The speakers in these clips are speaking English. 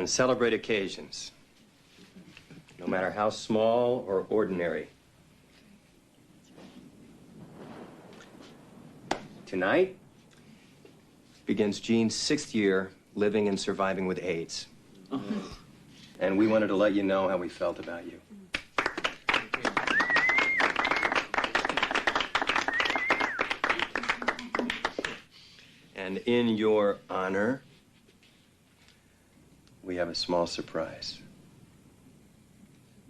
and celebrate occasions, no matter how small or ordinary. Tonight begins Gene's 6th year living and surviving with AIDS. And we wanted to let you know how we felt about you. And in your honor, we have a small surprise.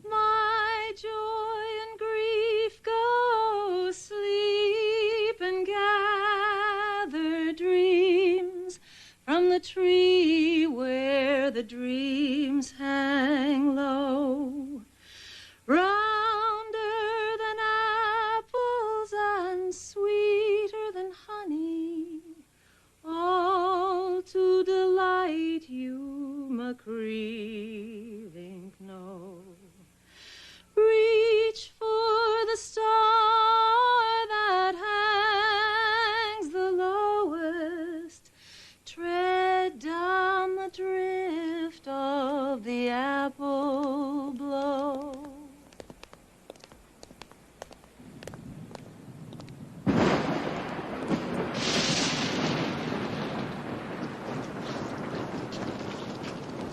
My joy and grief go sleep and gather dreams from the tree where the dreams hang low. Rounder than apples and sweeter than honey, all to delight you, McCreevink, know. Reach for the star that hangs the lowest. Tread down the drift of the apple blow.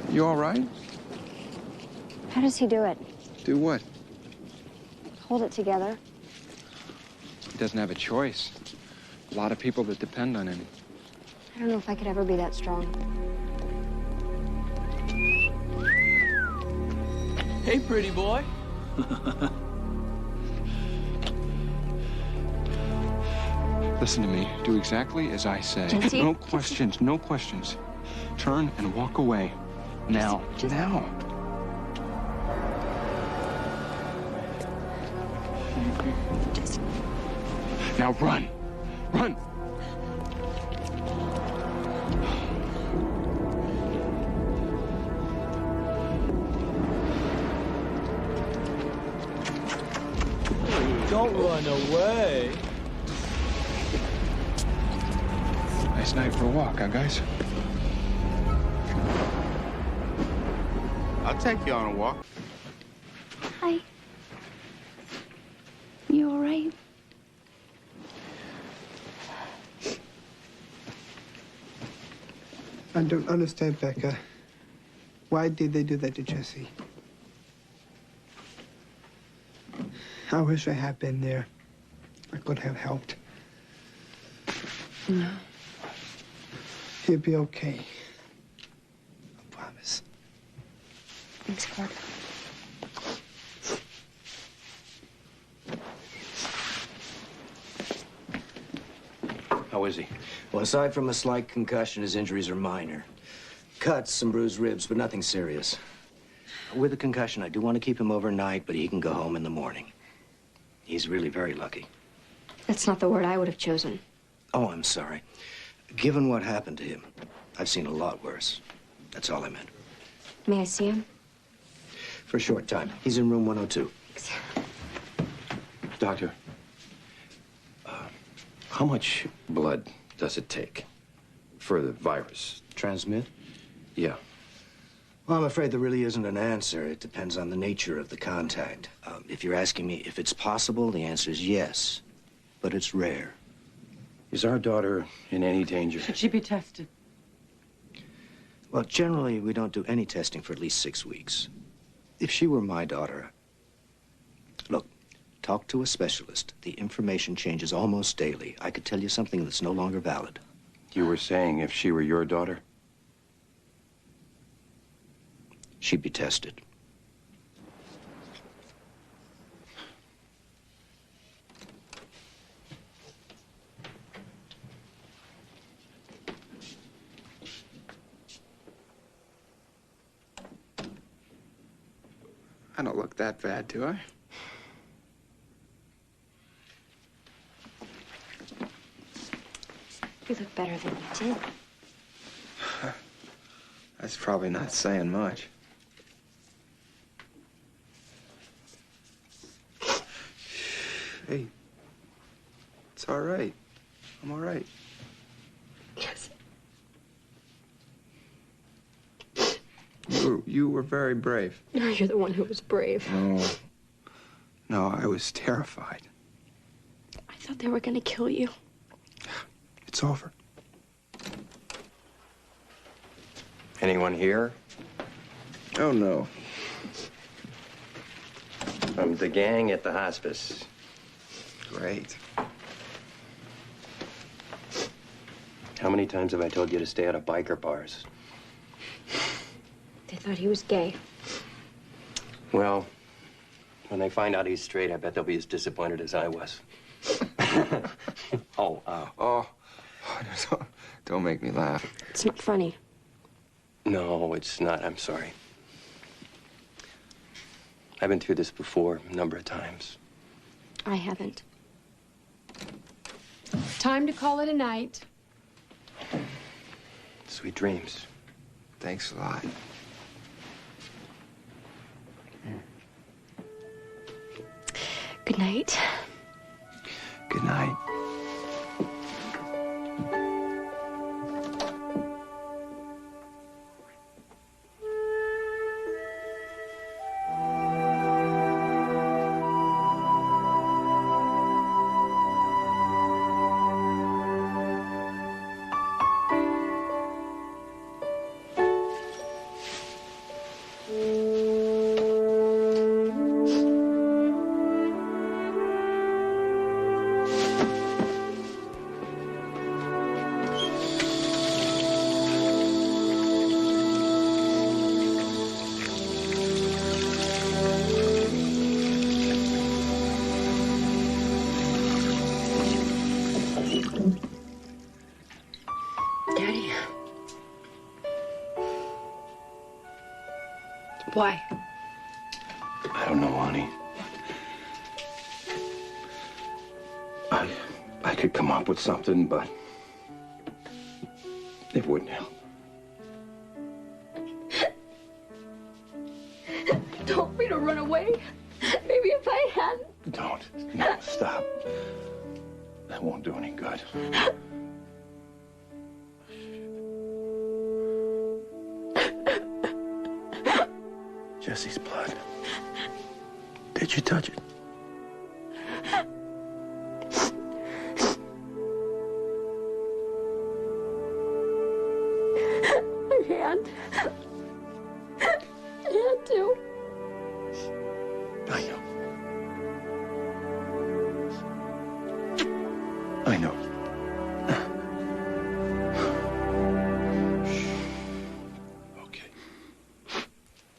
You all right? How does he do it? Do what? Hold it together. He doesn't have a choice. A lot of people that depend on him. I don't know if I could ever be that strong. Hey, pretty boy. Listen to me. Do exactly as I say. Jesse? No questions, no questions. Turn and walk away. Now. Jesse. Now. Jesse. Now run. Run. Don't run away. Nice night for a walk, huh, guys? I'll take you on a walk. Hi. You all right? I don't understand, Becca. Why did they do that to Jesse? I wish I had been there. I could have helped. No. He'll be okay. I promise. Thanks, Clark. How is he? Well, aside from a slight concussion, his injuries are minor. Cuts, some bruised ribs, but nothing serious. With the concussion, I do want to keep him overnight, but he can go home in the morning. He's really very lucky. That's not the word I would have chosen. Oh, I'm sorry. Given what happened to him, I've seen a lot worse. That's all I meant. May I see him? For a short time. He's in room 102. Doctor, how much blood does it take for the virus? Transmit? Yeah. Well, I'm afraid there really isn't an answer. It depends on the nature of the contact. If you're asking me if it's possible, the answer is yes. But it's rare. Is our daughter in any danger? Should she be tested? Well, generally, we don't do any testing for at least 6 weeks. If she were my daughter... Look, talk to a specialist. The information changes almost daily. I could tell you something that's no longer valid. You were saying if she were your daughter? She'd be tested. I don't look that bad, do I? You look better than you did. That's probably not saying much. Hey, it's all right. I'm all right. Yes. You were very brave. No, you're the one who was brave. No, I was terrified. I thought they were gonna kill you. It's over. Anyone here? Oh, no. From the gang at the hospice. Great. How many times have I told you to stay out of biker bars? They thought he was gay. Well, when they find out he's straight, I bet they'll be as disappointed as I was. Oh, don't make me laugh. It's not funny. No, it's not. I'm sorry. I've been through this before a number of times. I haven't. Time to call it a night. Sweet dreams. Thanks a lot. Good night. Good night. Daddy. Why? I don't know, honey. I could come up with something, but it wouldn't help. Told me to run away. Maybe if I hadn't. Don't. No, stop. That won't do any good. Jesse's blood. Did you touch it? I can't. I had to. I know. I know. Okay.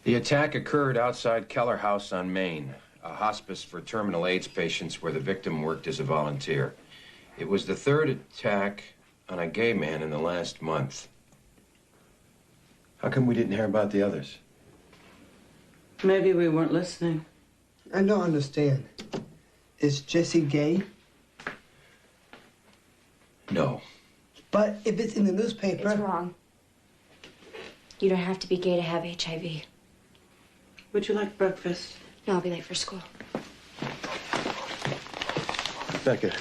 The attack occurred outside Keller House on Main, a hospice for terminal AIDS patients where the victim worked as a volunteer. It was the third attack on a gay man in the last month. How come we didn't hear about the others? Maybe we weren't listening. I don't understand. Is Jesse gay? No. But if it's in the newspaper... It's wrong. You don't have to be gay to have HIV. Would you like breakfast? No, I'll be late for school. Becca.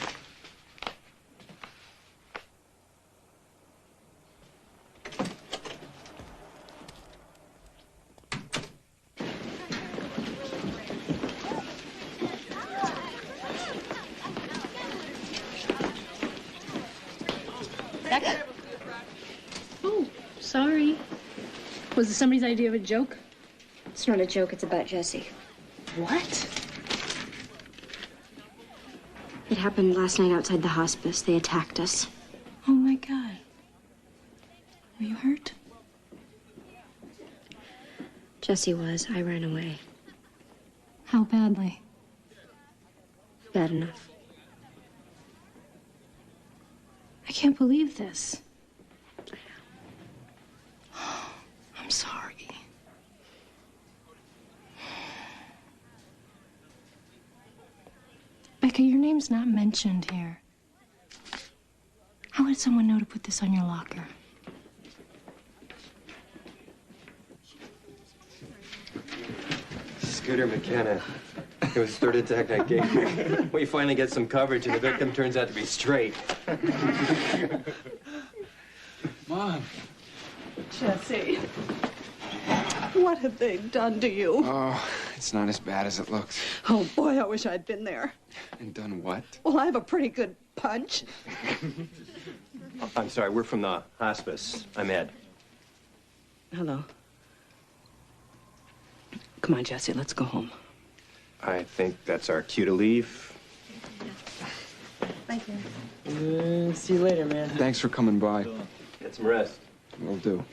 Becca. Oh, sorry. Was it somebody's idea of a joke? It's not a joke, it's about Jesse. What? It happened last night outside the hospice. They attacked us. Oh, my God. Were you hurt? Jesse was. I ran away. How badly? Bad enough. I can't believe this. I know. I'm sorry. Becca, your name's not mentioned here. How would someone know to put this on your locker? Scooter McKenna. It was third attack that game. We finally get some coverage, and the victim turns out to be straight. Mom. Jesse. What have they done to you? Oh, it's not as bad as it looks. Oh, boy, I wish I'd been there. And done what? Well, I have a pretty good punch. I'm sorry, we're from the hospice. I'm Ed. Hello. Come on, Jesse, let's go home. I think that's our cue to leave. Thank you. See you later, man. Thanks for coming by. Get some rest. Will do.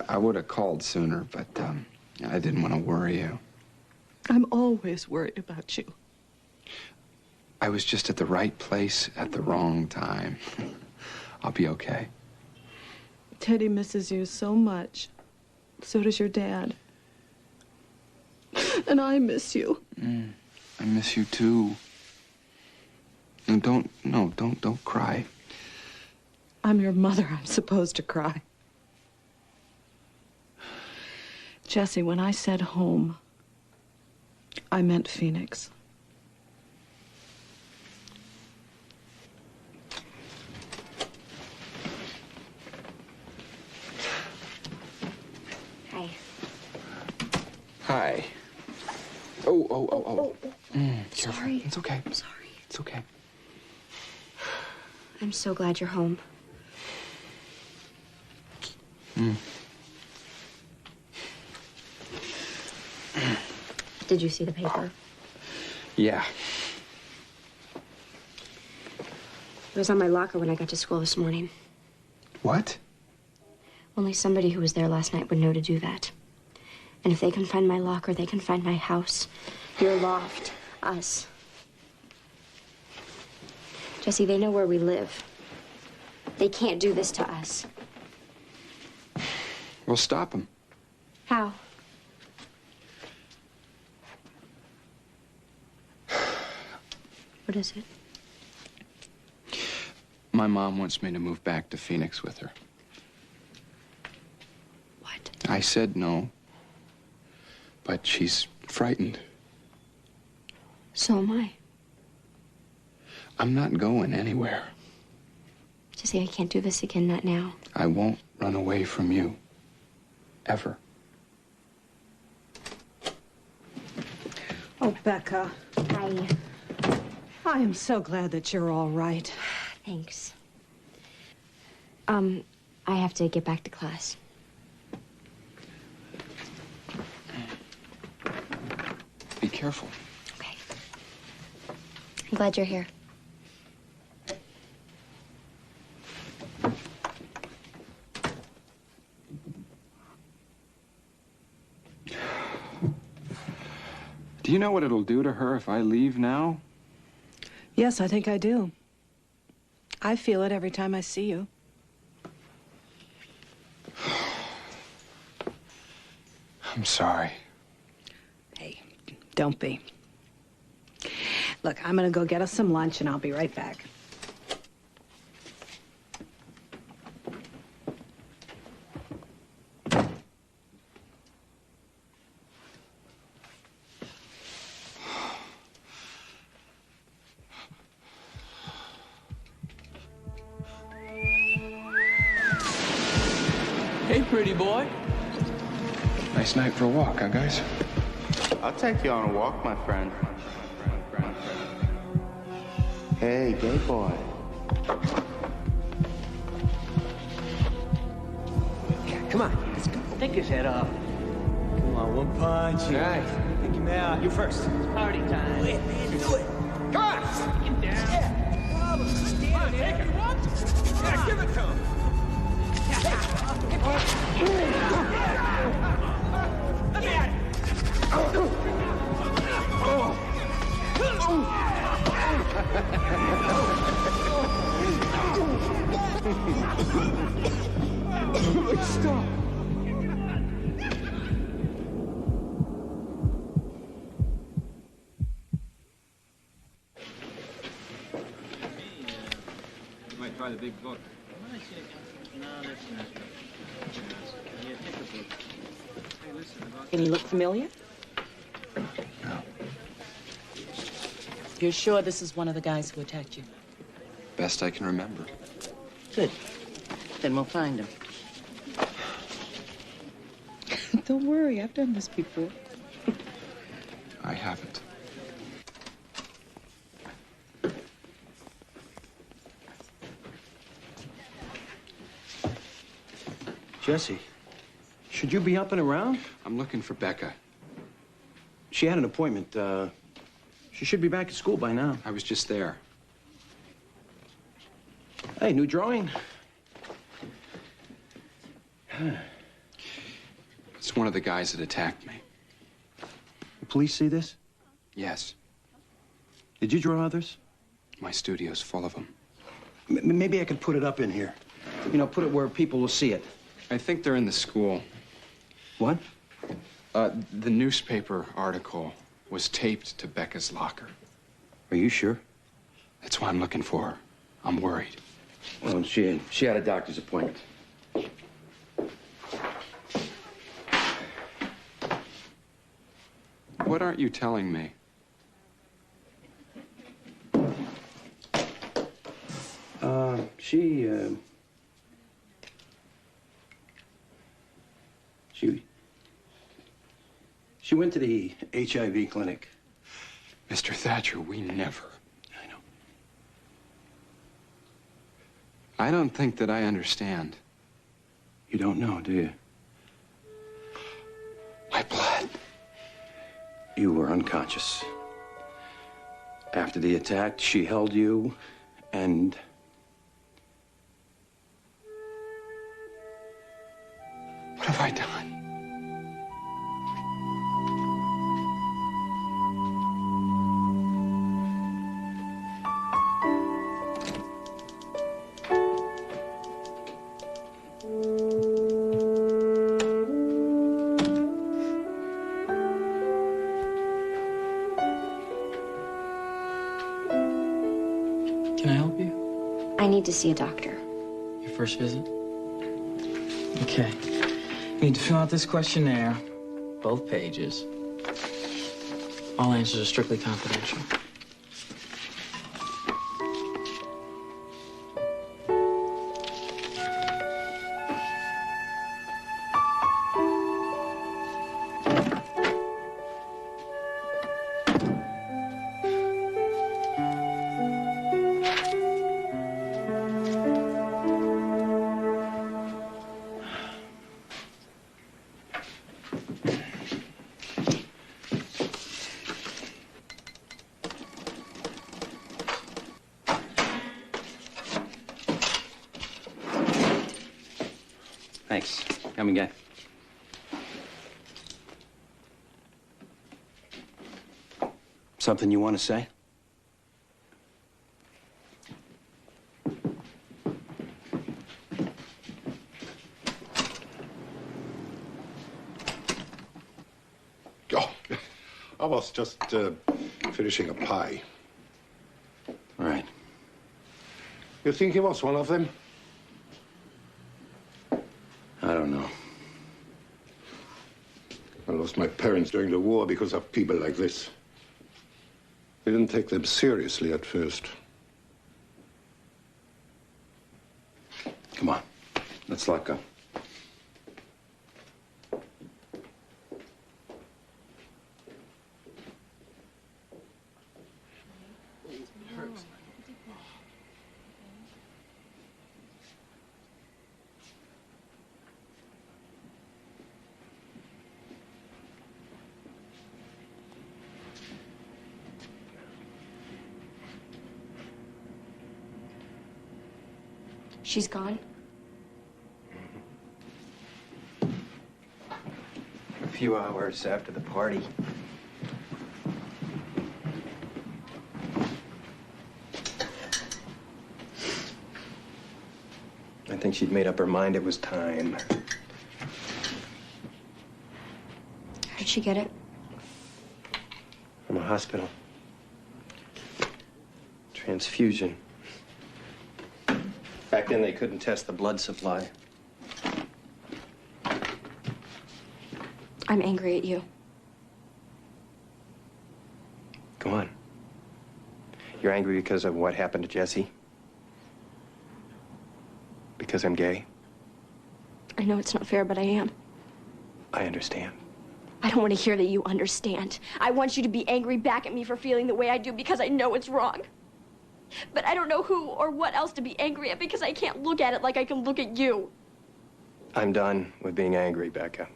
I would have called sooner, but I didn't want to worry you. I'm always worried about you. I was just at the right place at the wrong time. I'll be okay. Teddy misses you so much. So does your dad. And I miss you. I miss you too. And don't cry. I'm your mother. I'm supposed to cry. Jesse, when I said home, I meant Phoenix. Hi. Hi. Oh. Careful. Sorry. It's okay. I'm sorry. It's okay. I'm so glad you're home. Did you see the paper? Yeah. It was on my locker when I got to school this morning. What? Only somebody who was there last night would know to do that. And if they can find my locker, they can find my house, your loft, us. Jesse, they know where we live. They can't do this to us. We'll stop them. How? What is it? My mom wants me to move back to Phoenix with her. What? I said no, but she's frightened. So am I. I'm not going anywhere. Jesse, I can't do this again, not now. I won't run away from you. Ever. Oh, Becca. Hi. I am so glad that you're all right. Thanks. I have to get back to class. Be careful. Okay. I'm glad you're here. Do you know what it'll do to her if I leave now? Yes, I think I do. I feel it every time I see you. I'm sorry. Hey, don't be. Look, I'm gonna go get us some lunch and I'll be right back. Hey, pretty boy. Nice night for a walk, huh, guys? I'll take you on a walk, my friend. Hey, gay boy. Come on, let's go. Take his head off. Come on, one punch. All right. Take him out. You first. Party time. Do it, man. Do it. Come on. Take him down. Yeah. Come on, take it. What? Yeah, give it to him. Let me at it. Stop. You might try the big book. Can he look familiar? No. You're sure this is one of the guys who attacked you? Best I can remember. Good. Then we'll find him. Don't worry, I've done this before. I haven't. Jesse, should you be up and around? I'm looking for Becca. She had an appointment. She should be back at school by now. I was just there. Hey, new drawing? It's one of the guys that attacked me. The police see this? Yes. Did you draw others? My studio's full of them. Maybe I could put it up in here. You know, put it where people will see it. I think they're in the school. What? The newspaper article was taped to Becca's locker. Are you sure? That's why I'm looking for her. I'm worried. Well, she had a doctor's appointment. What aren't you telling me? She went to the HIV clinic. Mr. Thatcher, we never. I know. I don't think that I understand. You don't know, do you? My blood. You were unconscious. After the attack, she held you and... What have I done? Can I help you? I need to see a doctor. Your first visit? Okay. You need to fill out this questionnaire, both pages. All answers are strictly confidential. Thanks. Come again. Something you want to say? Oh, I was just finishing a pie. All right. You think he was one of them? I don't know. I lost my parents during the war because of people like this. We didn't take them seriously at first. Come on. Let's lock up. She's gone? A few hours after the party. I think she'd made up her mind it was time. How'd she get it? From a hospital. Transfusion. Back then, they couldn't test the blood supply. I'm angry at you. Go on. You're angry because of what happened to Jesse? Because I'm gay? I know it's not fair, but I am. I understand. I don't want to hear that you understand. I want you to be angry back at me for feeling the way I do because I know it's wrong. But I don't know who or what else to be angry at because I can't look at it like I can look at you. I'm done with being angry, Becca.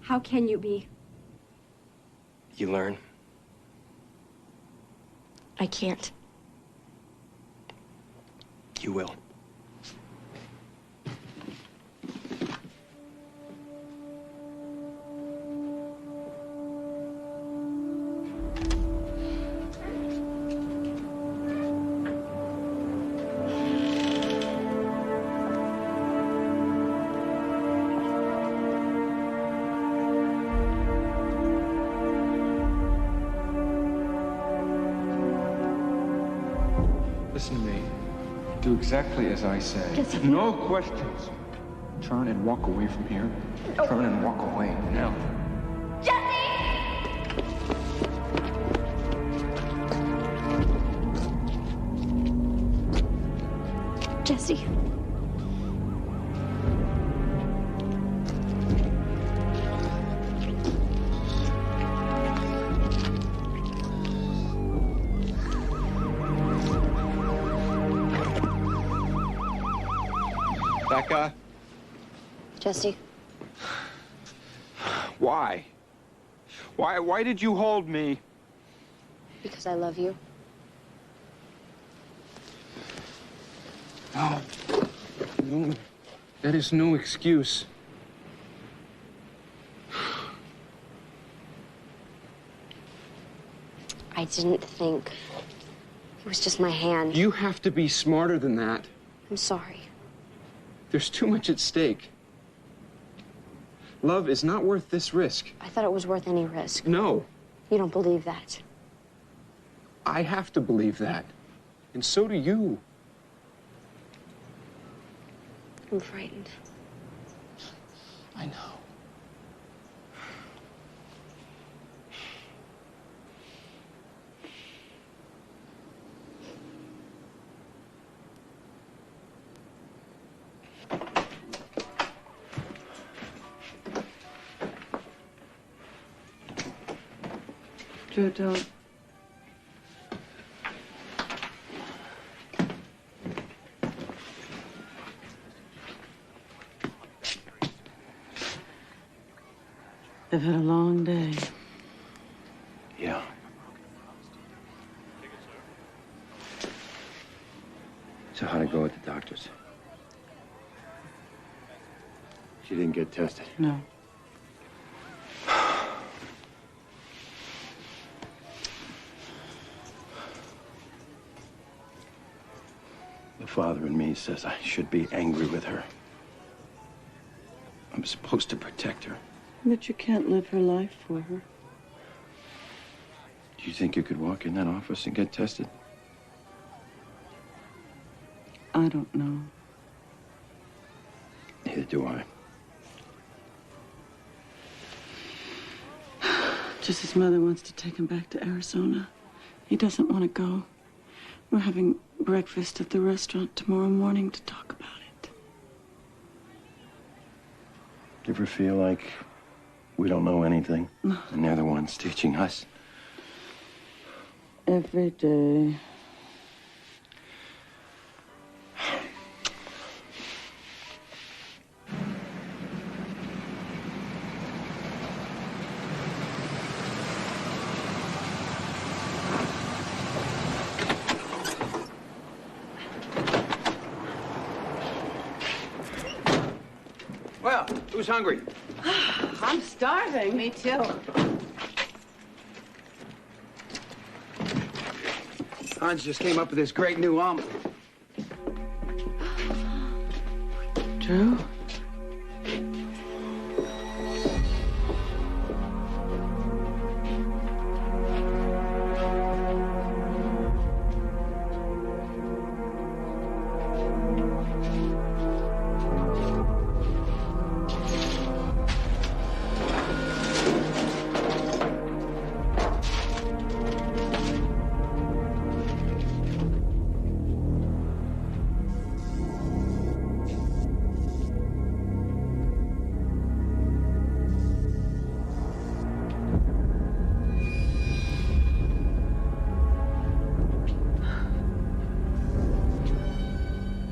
How can you be? You learn. I can't. You will. Listen to me. Do exactly as I say. Jesse. No questions. Turn and walk away from here. Turn and walk away now. Jesse. Becca? Jesse. Why? Why did you hold me? Because I love you. No. No. That is no excuse. I didn't think. It was just my hand. You have to be smarter than that. I'm sorry. There's too much at stake. Love is not worth this risk. I thought it was worth any risk. No. You don't believe that. I have to believe that. And so do you. I'm frightened. I know. Joe, don't. They've had a long day. Yeah. So how'd it go with the doctors? She didn't get tested. No. The father in me says I should be angry with her. I'm supposed to protect her. But you can't live her life for her. Do you think you could walk in that office and get tested? I don't know. Neither do I. Jesse's mother wants to take him back to Arizona. He doesn't want to go. We're having breakfast at the restaurant tomorrow morning to talk about it. Do you ever feel like we don't know anything? No. And they're the ones teaching us? Every day. Well, who's hungry? I'm starving. Me too. Hans just came up with this great new omelet. Drew?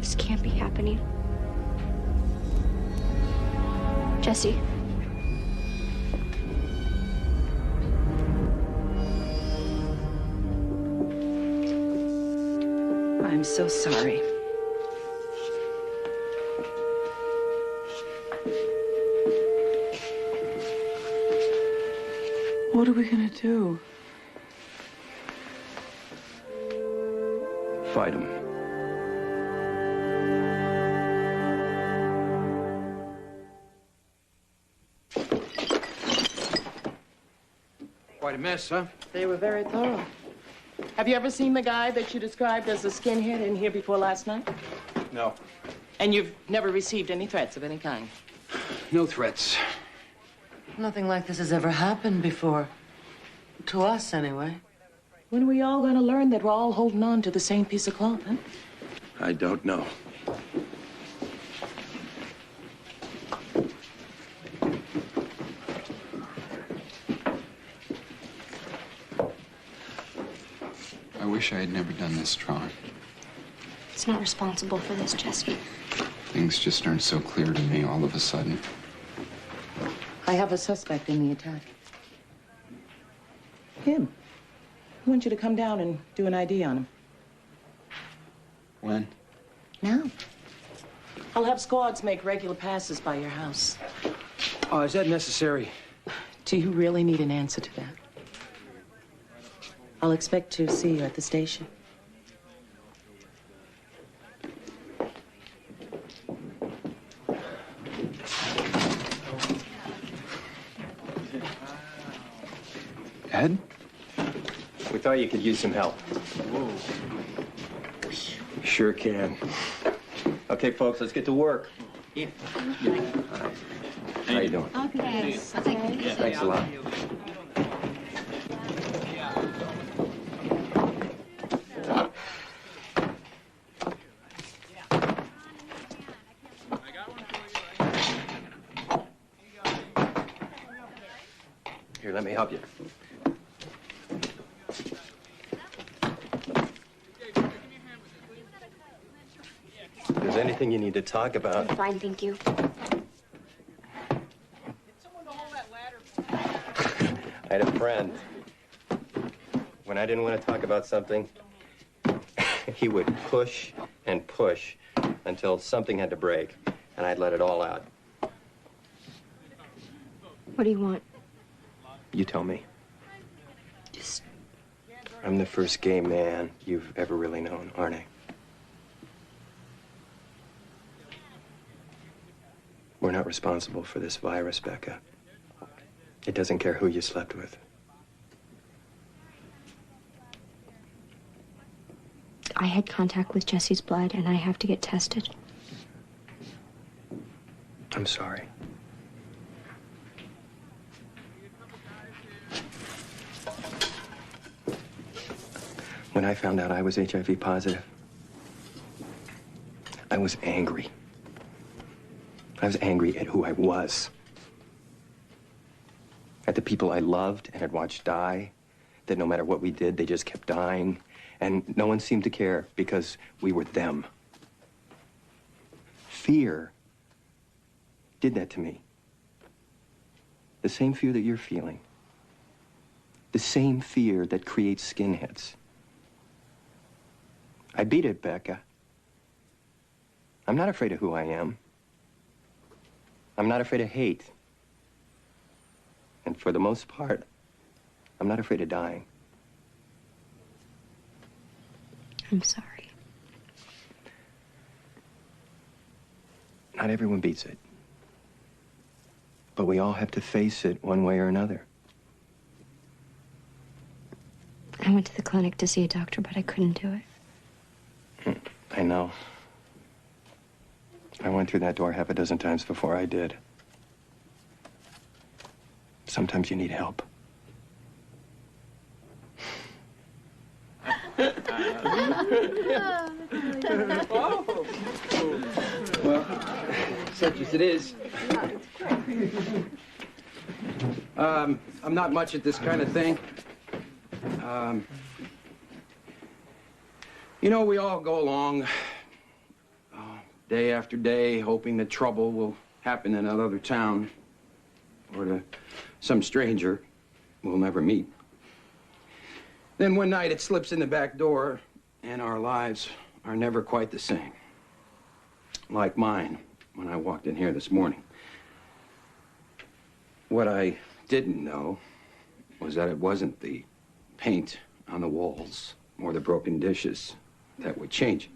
This can't be happening. Jesse. I'm so sorry. What are we gonna do? Fight him. Quite a mess, huh? They were very thorough. Have you ever seen the guy that you described as a skinhead in here before last night? No. And you've never received any threats of any kind? No threats. Nothing like this has ever happened before. To us, anyway. When are we all going to learn that we're all holding on to the same piece of cloth, huh? I don't know. I wish I had never done this, Tron. It's not responsible for this, Jesse. Things just aren't so clear to me all of a sudden. I have a suspect in the attack. Him. I want you to come down and do an ID on him. When? Now. I'll have squads make regular passes by your house. Oh, is that necessary? Do you really need an answer to that? I'll expect to see you at the station. Ed? We thought you could use some help. Sure can. Okay, folks, let's get to work. Yeah. How you doing? Okay. Thanks a lot. Here, let me help you. If there's anything you need to talk about. I'm fine, thank you. I had a friend. When I didn't want to talk about something, he would push and push until something had to break, and I'd let it all out. What do you want? You tell me. Just... I'm the first gay man you've ever really known, aren't I? We're not responsible for this virus, Becca. It doesn't care who you slept with. I had contact with Jesse's blood, and I have to get tested. I'm sorry. When I found out I was HIV positive, I was angry. I was angry at who I was. At the people I loved and had watched die, that no matter what we did, they just kept dying. And no one seemed to care because we were them. Fear did that to me. The same fear that you're feeling. The same fear that creates skinheads. I beat it, Becca. I'm not afraid of who I am. I'm not afraid of hate. And for the most part, I'm not afraid of dying. I'm sorry. Not everyone beats it. But we all have to face it one way or another. I went to the clinic to see a doctor, but I couldn't do it. I know. I went through that door half a dozen times before I did. Sometimes you need help. Well, such as it is. I'm not much at this kind of thing. You know, we all go along day after day, hoping that trouble will happen in another town or to some stranger we'll never meet. Then one night it slips in the back door, and our lives are never quite the same. Like mine when I walked in here this morning. What I didn't know was that it wasn't the paint on the walls or the broken dishes that would change it,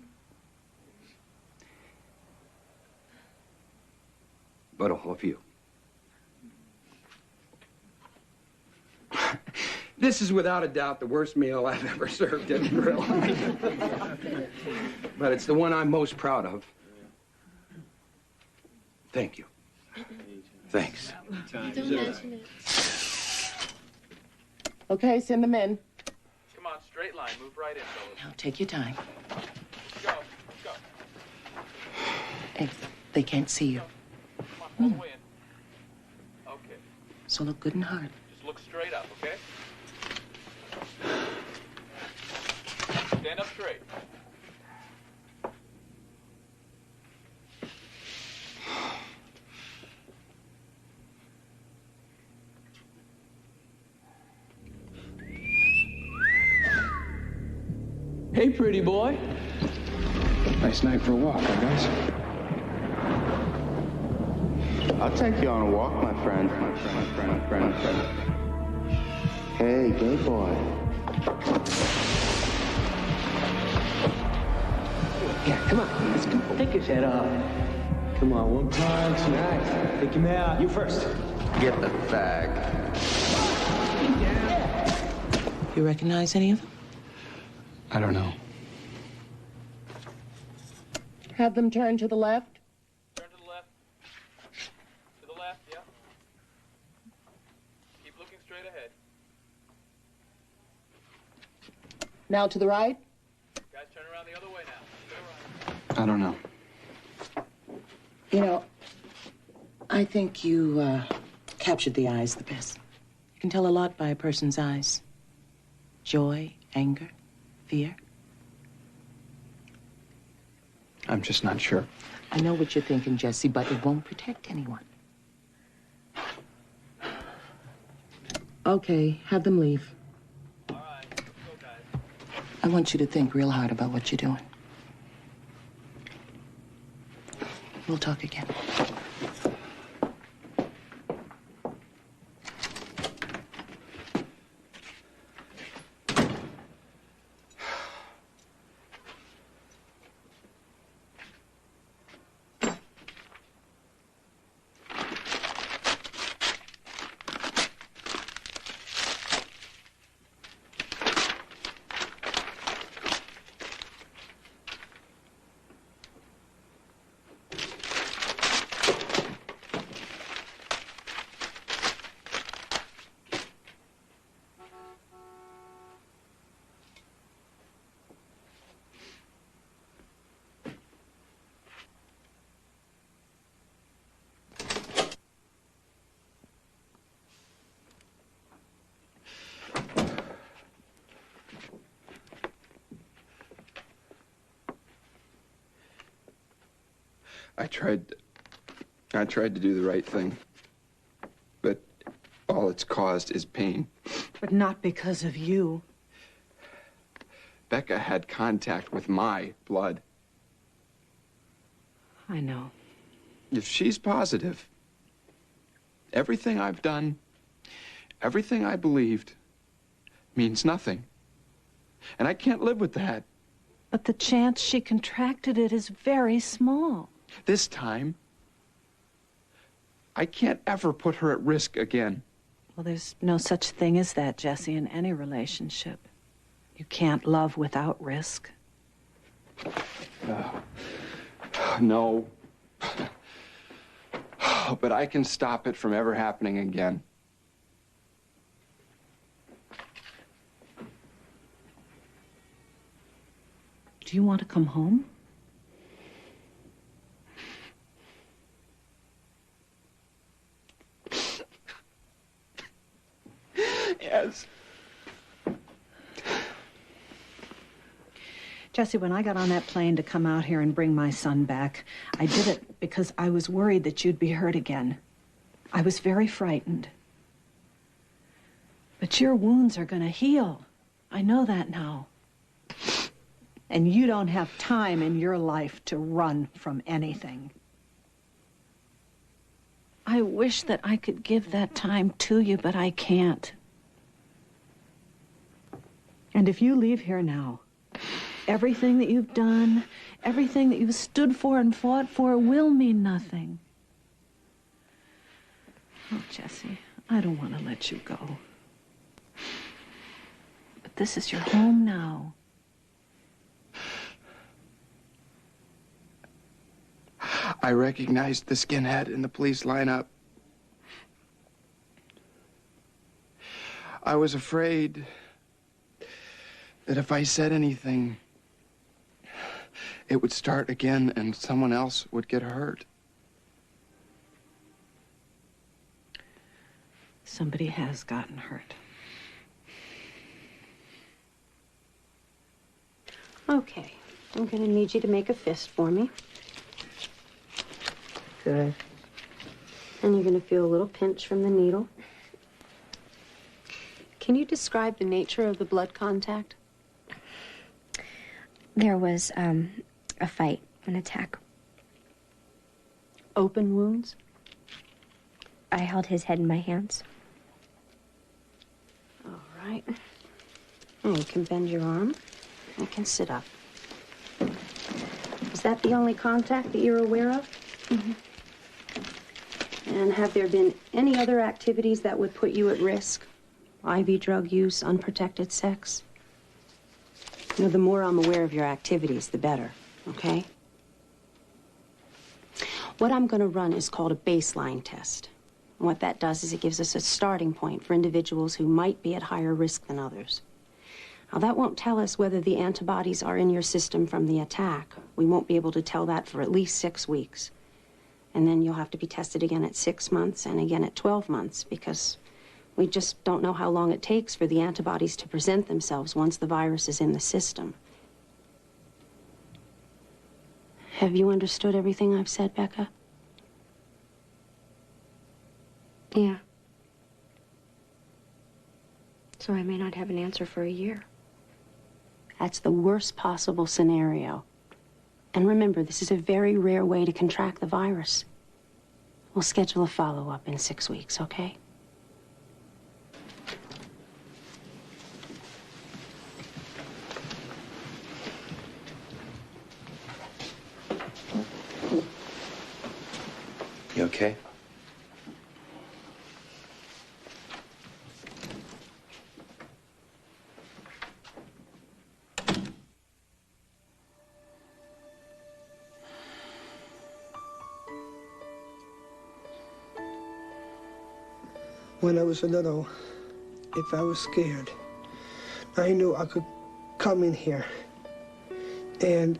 but all of you. This is without a doubt the worst meal I've ever served at a grill. But it's the one I'm most proud of. Thank you. Thanks. Don't mention it. Okay, send them in. Come on, straight line. Move right in, fellas. Now, take your time. Go, go. Hey, they can't see you. Come on, all the way in. Okay. So look good and hard. Just look straight up, okay? Stand up straight. Hey, pretty boy. Nice night for a walk, huh, guys? I'll take you on a walk, my friend. My friend. Hey, gay boy. Yeah, come on. Let's go. Take his head off. Come on, one punch. Nice. Take him out. You first. Get the bag. You recognize any of them? I don't know. Have them turn to the left. Turn to the left. To the left, yeah. Keep looking straight ahead. Now to the right. Guys, turn around the other way now. To the right. I don't know. You know, I think you captured the eyes the best. You can tell a lot by a person's eyes. Joy, anger, fear. I'm just not sure. I know what you're thinking, Jesse, but it won't protect anyone. Okay, have them leave. All right, let's go, guys. I want you to think real hard about what you're doing. We'll talk again. I tried to do the right thing, but all it's caused is pain. But not because of you. Becca had contact with my blood. I know. If she's positive, everything I've done, everything I believed, means nothing. And I can't live with that. But the chance she contracted it is very small. This time, I can't ever put her at risk again. Well, there's no such thing as that, Jesse, in any relationship. You can't love without risk. No. But I can stop it from ever happening again. Do you want to come home? Yes. Jesse, when I got on that plane to come out here and bring my son back, I did it because I was worried that you'd be hurt again. I was very frightened. But your wounds are going to heal. I know that now. And you don't have time in your life to run from anything. I wish that I could give that time to you, but I can't. And if you leave here now, everything that you've done, everything that you've stood for and fought for will mean nothing. Oh, Jesse, I don't want to let you go. But this is your home now. I recognized the skinhead in the police lineup. I was afraid that if I said anything, it would start again and someone else would get hurt. Somebody has gotten hurt. Okay, I'm gonna need you to make a fist for me. Good. And you're gonna feel a little pinch from the needle. Can you describe the nature of the blood contact? There was, a fight, an attack. Open wounds? I held his head in my hands. All right. And you can bend your arm. You can sit up. Is that the only contact that you're aware of? Mm-hmm. And have there been any other activities that would put you at risk? IV drug use, unprotected sex? You know, the more I'm aware of your activities, the better, okay? What I'm going to run is called a baseline test. And what that does is it gives us a starting point for individuals who might be at higher risk than others. Now, that won't tell us whether the antibodies are in your system from the attack. We won't be able to tell that for at least 6 weeks. And then you'll have to be tested again at 6 months and again at 12 months because we just don't know how long it takes for the antibodies to present themselves once the virus is in the system. Have you understood everything I've said, Becca? Yeah. So I may not have an answer for a year. That's the worst possible scenario. And remember, this is a very rare way to contract the virus. We'll schedule a follow-up in 6 weeks, okay? You okay? When I was little, if I was scared, I knew I could come in here and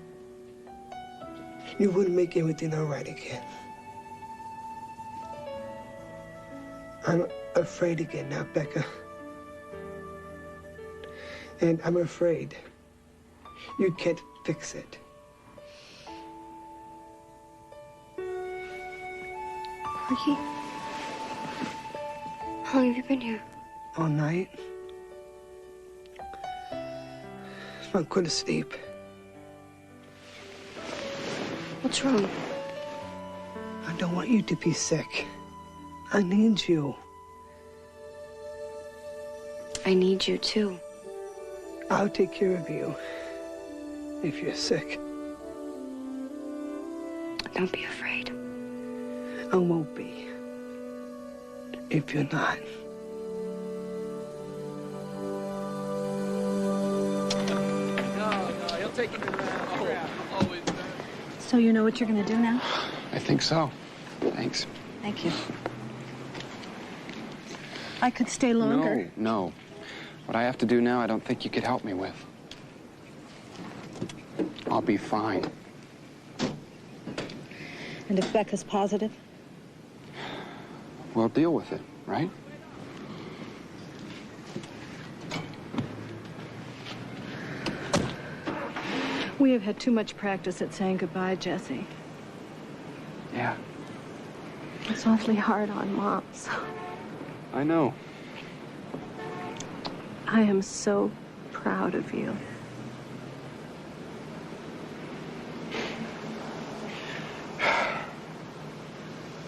you would make everything all right again. I'm afraid again now, Becca. And I'm afraid you can't fix it. Corky, how long have you been here? All night. I couldn't sleep. What's wrong? I don't want you to be sick. I need you. I need you too. I'll take care of you if you're sick. Don't be afraid. I won't be if you're not. No, he'll take him around. Always. So you know what you're going to do now? I think so. Thanks. Thank you. I could stay longer. No. What I have to do now, I don't think you could help me with. I'll be fine. And if Becca's positive? We'll deal with it, right? We have had too much practice at saying goodbye, Jesse. Yeah, It's awfully hard on moms. I know. I am so proud of you.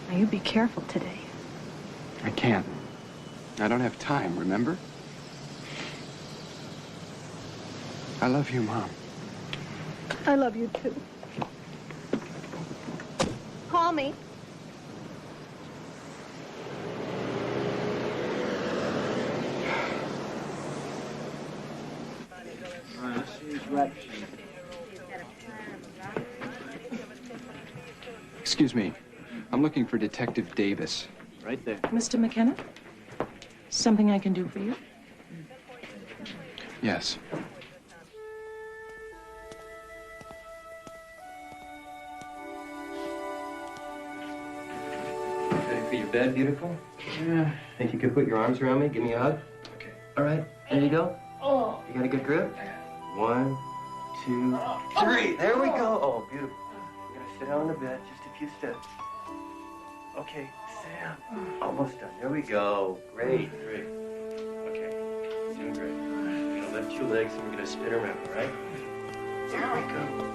Now, you be careful today. I can't. I don't have time, remember? I love you, Mom. I love you, too. Call me. Excuse me. I'm looking for Detective Davis. Right there. Mr. McKenna? Something I can do for you? Yes. Ready for your bed, beautiful? Yeah. Think you could put your arms around me? Give me a hug? Okay. All right. There you go. Oh. You got a good grip? 1, 2, 3. There we go. Oh, beautiful. We're gonna sit down on the bed, just a few steps. Okay, Sam. Almost done. There we go. Great, great. Okay, doing great. We're gonna lift your legs and we're gonna spin around, all right? There we go.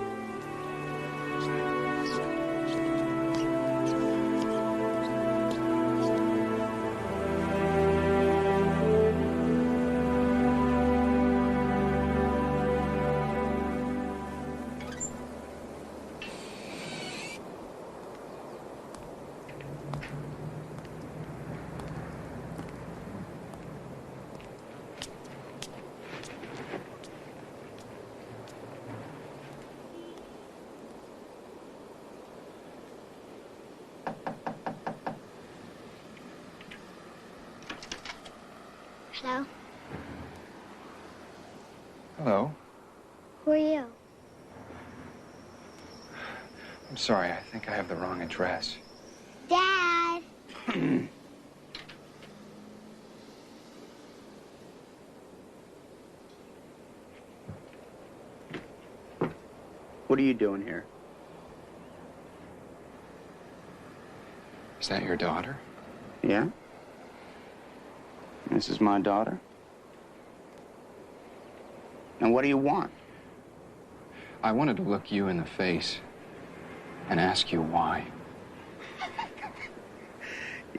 Hello? Hello. Who are you? I'm sorry, I think I have the wrong address. Dad! What are you doing here? Is that your daughter? Yeah? This is my daughter. And what do you want? I wanted to look you in the face and ask you why.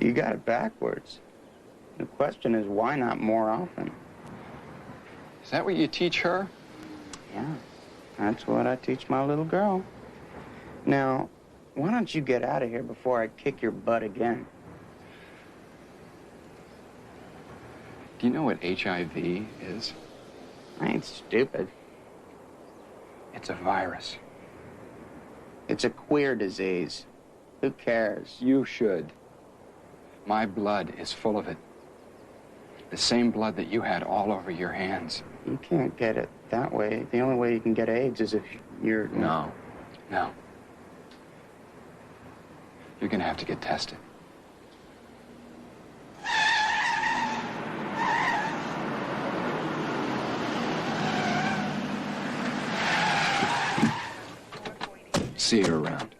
You got it backwards. The question is, why not more often? Is that what you teach her? Yeah, that's what I teach my little girl. Now, why don't you get out of here before I kick your butt again? Do you know what HIV is? I ain't stupid. It's a virus. It's a queer disease. Who cares? You should. My blood is full of it. The same blood that you had all over your hands. You can't get it that way. The only way you can get AIDS is if you're... No. No. You're gonna have to get tested. See you around.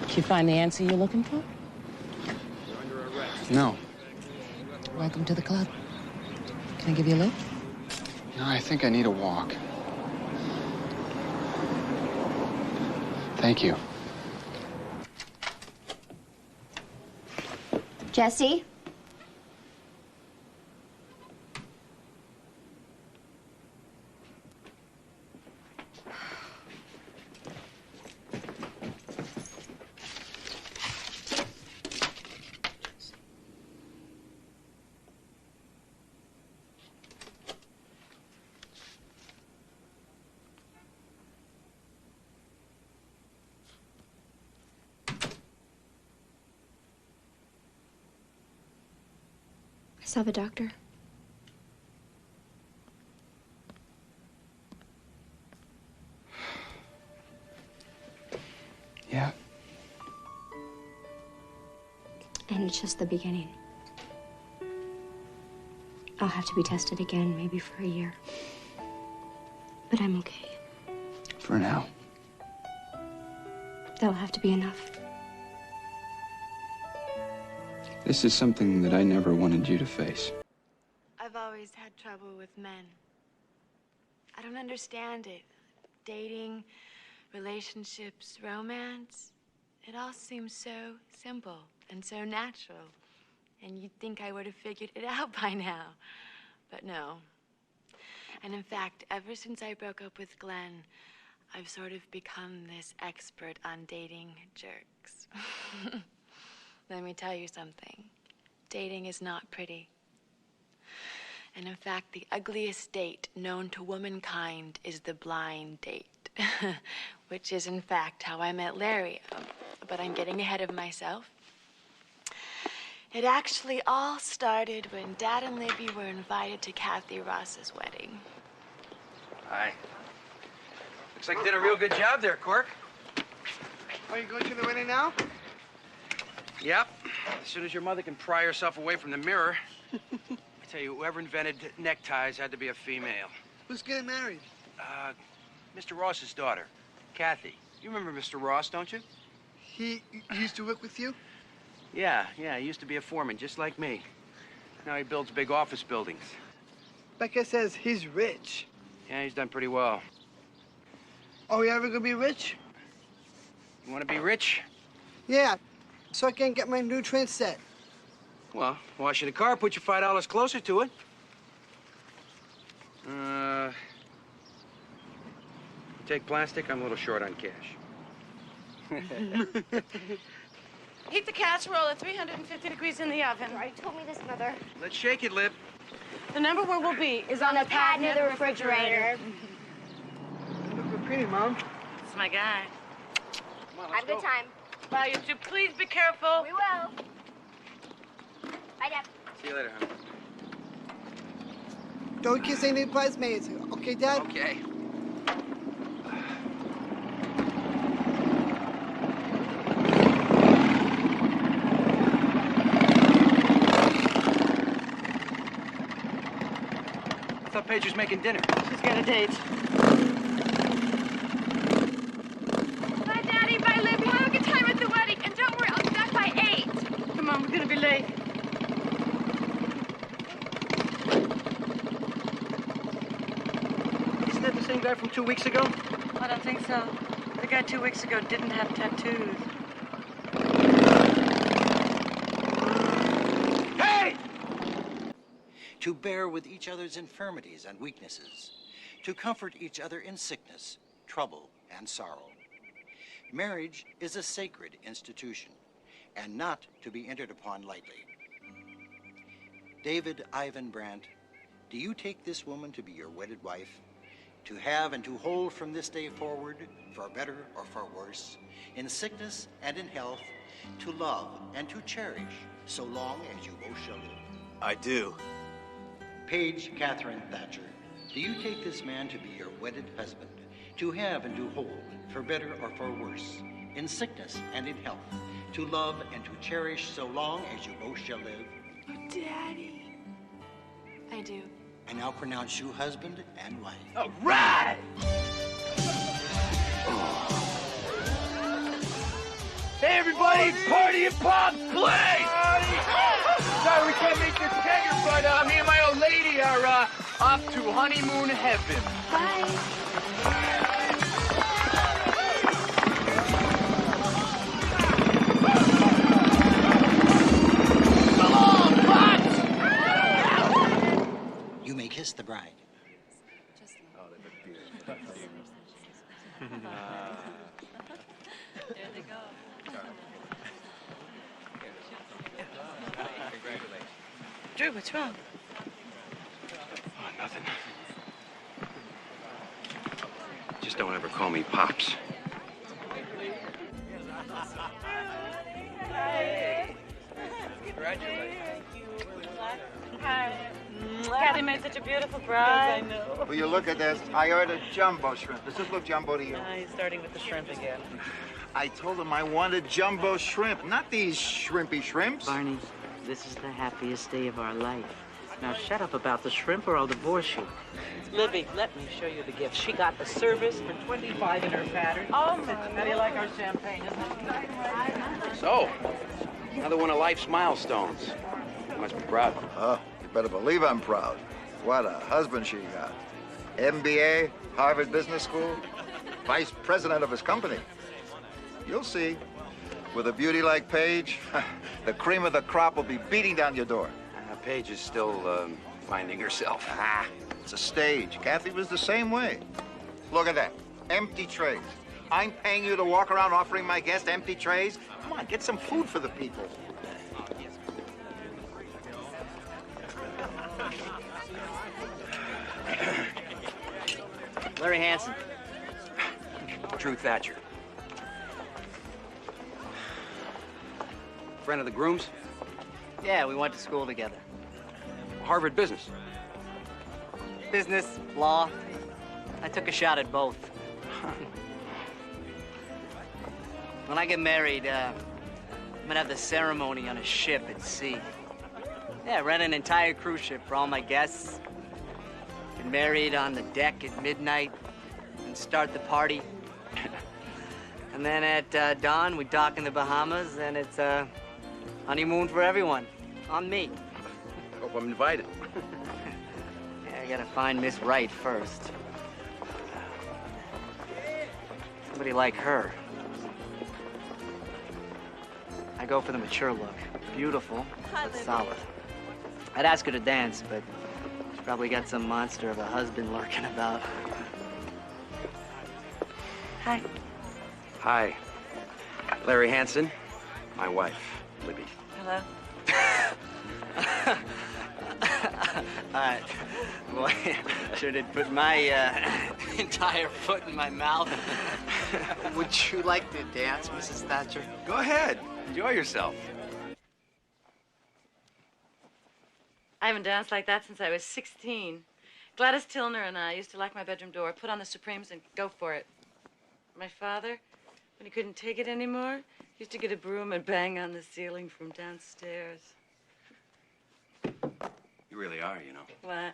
Did you find the answer you're looking for? No. Welcome to the club. Can I give you a lift? No, I think I need a walk. Thank you. Jesse? I saw the doctor. Yeah. And just the beginning. I'll have to be tested again, maybe for a year. But I'm okay. For now. That'll have to be enough. This is something that I never wanted you to face. I've always had trouble with men. I don't understand it. Dating, relationships, romance. It all seems so simple and so natural. And you'd think I would have figured it out by now. But no. And in fact, ever since I broke up with Glenn, I've sort of become this expert on dating jerks. Let me tell you something. Dating is not pretty. And in fact, the ugliest date known to womankind is the blind date. Which is, in fact, how I met Larry. But I'm getting ahead of myself. It actually all started when Dad and Libby were invited to Kathy Ross's wedding. Hi. Looks like you did a real good job there, Cork. Are you going to the wedding now? Yep. As soon as your mother can pry herself away from the mirror. I tell you, whoever invented neckties had to be a female. Who's getting married? Mr. Ross's daughter, Kathy. You remember Mr. Ross, don't you? He used to work with you? Yeah, he used to be a foreman, just like me. Now he builds big office buildings. Becca says he's rich. Yeah, he's done pretty well. Are you ever gonna be rich? You want to be rich? Yeah, so I can get my new train set. Well, washing the car put you $5 closer to it. You take plastic? I'm a little short on cash. Heat the casserole at 350 degrees in the oven. You already told me this, Mother. Let's shake it, Lib. The number where we'll be is on the pad near the refrigerator. You look pretty, Mom. It's my guy. Come on, Have a good time. Bye, you two. Please be careful. We will. Bye, Dad. See you later, hon. Don't kiss any bridesmaids. Okay, Dad? Okay. I thought Paige was making dinner. She's got a date. Bye, Daddy. Bye, Libby. Have a good time at the wedding. And don't worry, I'll be back by 8. Come on, we're gonna be late. Isn't that the same guy from 2 weeks ago? I don't think so. The guy 2 weeks ago didn't have tattoos. Hey! To bear with each other's infirmities and weaknesses, to comfort each other in sickness, trouble, and sorrow. Marriage is a sacred institution, and not to be entered upon lightly. David Ivan Brandt, do you take this woman to be your wedded wife, to have and to hold from this day forward, for better or for worse, in sickness and in health, to love and to cherish, so long as you both shall live? I do. Paige Catherine Thatcher, do you take this man to be your wedded husband, to have and to hold, for better or for worse, in sickness and in health, to love and to cherish so long as you both shall live? Oh, Daddy. I do. I now pronounce you husband and wife. All right! Hey, everybody! Party at Pop's place! Sorry we can't make this kegger, but me and my old lady are off to honeymoon heaven. Bye. You may kiss the bride. Oh, they look beautiful. There they go. Congratulations. Drew, what's wrong? Oh, nothing. Just don't ever call me Pops. Congratulations. Hi. Kathy made such a beautiful bride. I know. Will you look at this? I ordered jumbo shrimp. Does this look jumbo to you? He's starting with the shrimp again. I told him I wanted jumbo shrimp, not these shrimpy shrimps. Barney, this is the happiest day of our life. Now shut up about the shrimp or I'll divorce you. Libby, let me show you the gift. She got the service for $25 in her pattern. Oh, my. How do you like our champagne? Isn't it? So, another one of life's milestones. You must be proud. Oh, you better believe I'm proud. What a husband she got. MBA, Harvard Business School, vice president of his company. You'll see. With a beauty like Paige, the cream of the crop will be beating down your door. Paige is still finding herself. Ah, it's a stage. Kathy was the same way. Look at that. Empty trays. I'm paying you to walk around offering my guests empty trays? Come on, get some food for the people. Larry Hansen. Drew Thatcher. Friend of the grooms? Yeah, we went to school together. Harvard Business. Business, law. I took a shot at both. When I get married, I'm gonna have the ceremony on a ship at sea. Yeah, rent an entire cruise ship for all my guests. Get married on the deck at midnight and start the party. And then at dawn, we dock in the Bahamas, and it's a honeymoon for everyone. On me. Hope I'm invited. Yeah, I gotta find Miss Right first. Somebody like her. I go for the mature look. Beautiful, but solid. I'd ask her to dance, but she's probably got some monster of a husband lurking about. Hi. Hi. Larry Hansen, my wife, Libby. Hello. Boy, sure did put my entire foot in my mouth. Would you like to dance, Mrs. Thatcher? Go ahead. Enjoy yourself. I haven't danced like that since I was 16. Gladys Tilner and I used to lock my bedroom door, put on the Supremes, and go for it. My father, when he couldn't take it anymore, used to get a broom and bang on the ceiling from downstairs. You really are, you know. What?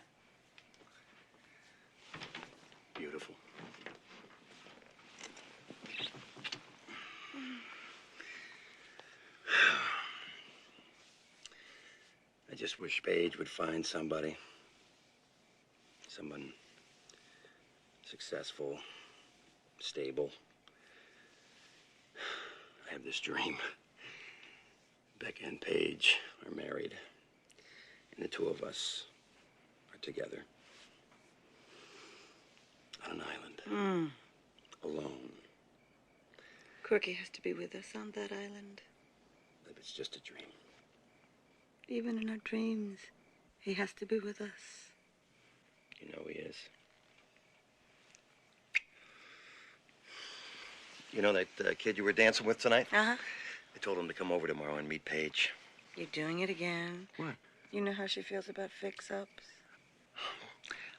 Beautiful. I just wish Paige would find somebody. Someone successful, stable. I have this dream. Becca and Paige are married, and the two of us are together on an island, alone. Corky has to be with us on that island. But it's just a dream. Even in our dreams, he has to be with us. You know he is. You know that kid you were dancing with tonight? Uh-huh. I told him to come over tomorrow and meet Paige. You're doing it again. What? You know how she feels about fix-ups?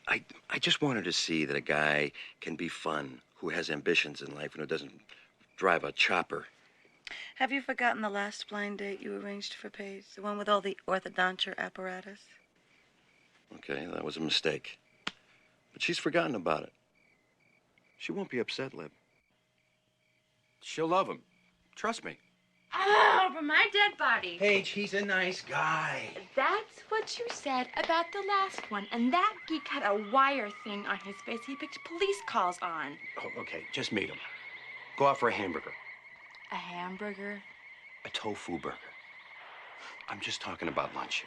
I just want her to see that a guy can be fun, who has ambitions in life, and who doesn't drive a chopper. Have you forgotten the last blind date you arranged for Paige? The one with all the orthodonture apparatus? Okay, that was a mistake. But she's forgotten about it. She won't be upset, Lib. She'll love him. Trust me. Oh, over my dead body. Paige, he's a nice guy. That's what you said about the last one. And that geek had a wire thing on his face he picked police calls on. Oh, okay, just meet him. Go out for a hamburger. A hamburger? A tofu burger. I'm just talking about lunch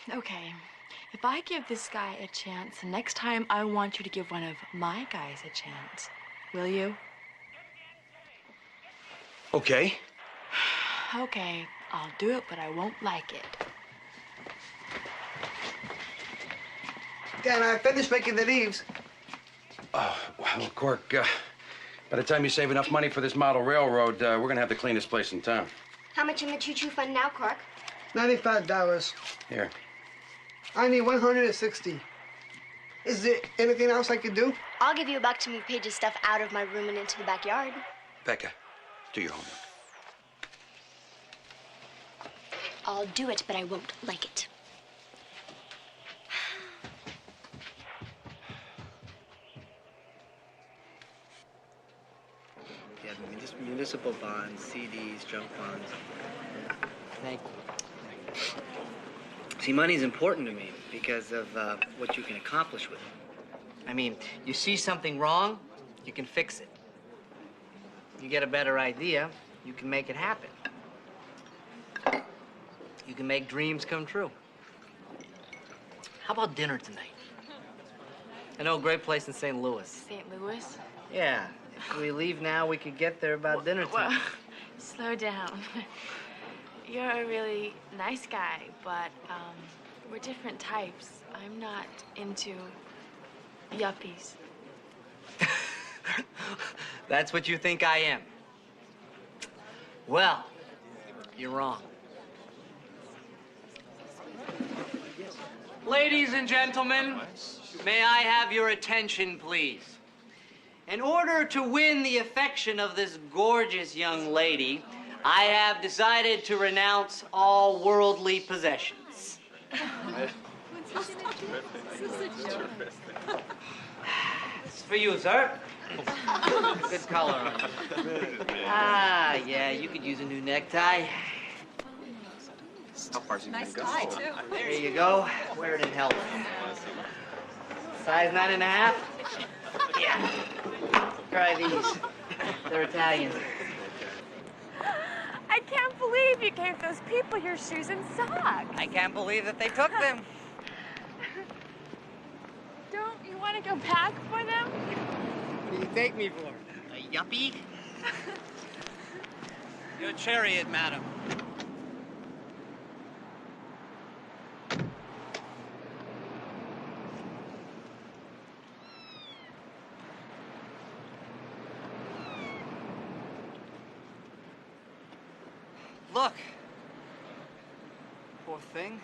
here. Okay. If I give this guy a chance, next time I want you to give one of my guys a chance. Will you? Okay. Okay, I'll do it, but I won't like it. Dan, I finished making the leaves. Oh, well, Cork, by the time you save enough money for this model railroad, we're going to have the cleanest place in town. How much in the choo-choo fund now, Cork? $95. Here. I need 160. Is there anything else I could do? I'll give you $1 to move Paige's stuff out of my room and into the backyard. Becca, do your homework. I'll do it, but I won't like it. Yeah, just municipal bonds, CDs, junk bonds. Thank you. See, money's important to me because of what you can accomplish with it. I mean, you see something wrong, you can fix it. You get a better idea, you can make it happen. You can make dreams come true. How about dinner tonight? I know a great place in St. Louis. St. Louis? Yeah. If we leave now, we could get there about dinner time. Well, slow down. You're a really nice guy, but we're different types. I'm not into yuppies. That's what you think I am. Well, you're wrong. Ladies and gentlemen, may I have your attention, please? In order to win the affection of this gorgeous young lady, I have decided to renounce all worldly possessions. It's for you, sir. Good color. Ah, yeah, you could use a new necktie. How far's he Nice gonna tie, go? too. There you go. Wear it in health. Size 9.5? Yeah. Try these. They're Italian. I can't believe you gave those people your shoes and socks. I can't believe that they took them. Don't you want to go back for them? What do you take me for? A yuppie? Your chariot, madam. Look. Poor thing.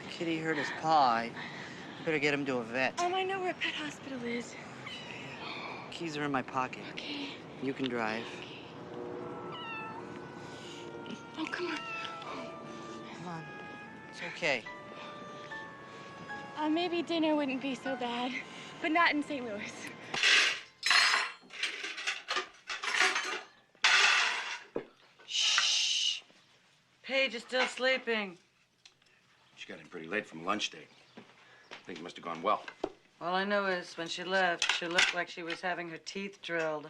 Kitty hurt his paw. Better get him to a vet. I know where a pet hospital is. Keys are in my pocket. Okay. You can drive. Oh, come on. Come on. It's okay. Maybe dinner wouldn't be so bad, but not in St. Louis. Shh. Paige is still sleeping. She got in pretty late from lunch date. Things must have gone well. All I know is when she left, she looked like she was having her teeth drilled.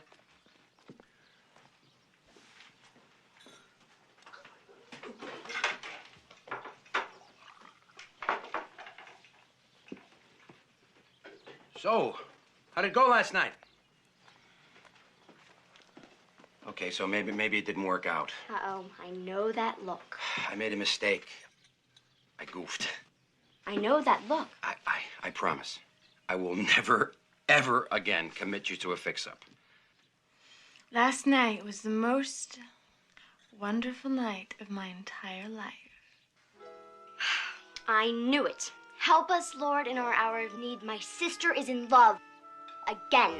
So, how'd it go last night? Okay, so maybe it didn't work out. Uh-oh, I know that look. I made a mistake. I goofed. I know that look. I promise. I will never, ever again commit you to a fix-up. Last night was the most wonderful night of my entire life. I knew it. Help us, Lord, in our hour of need. My sister is in love. Again.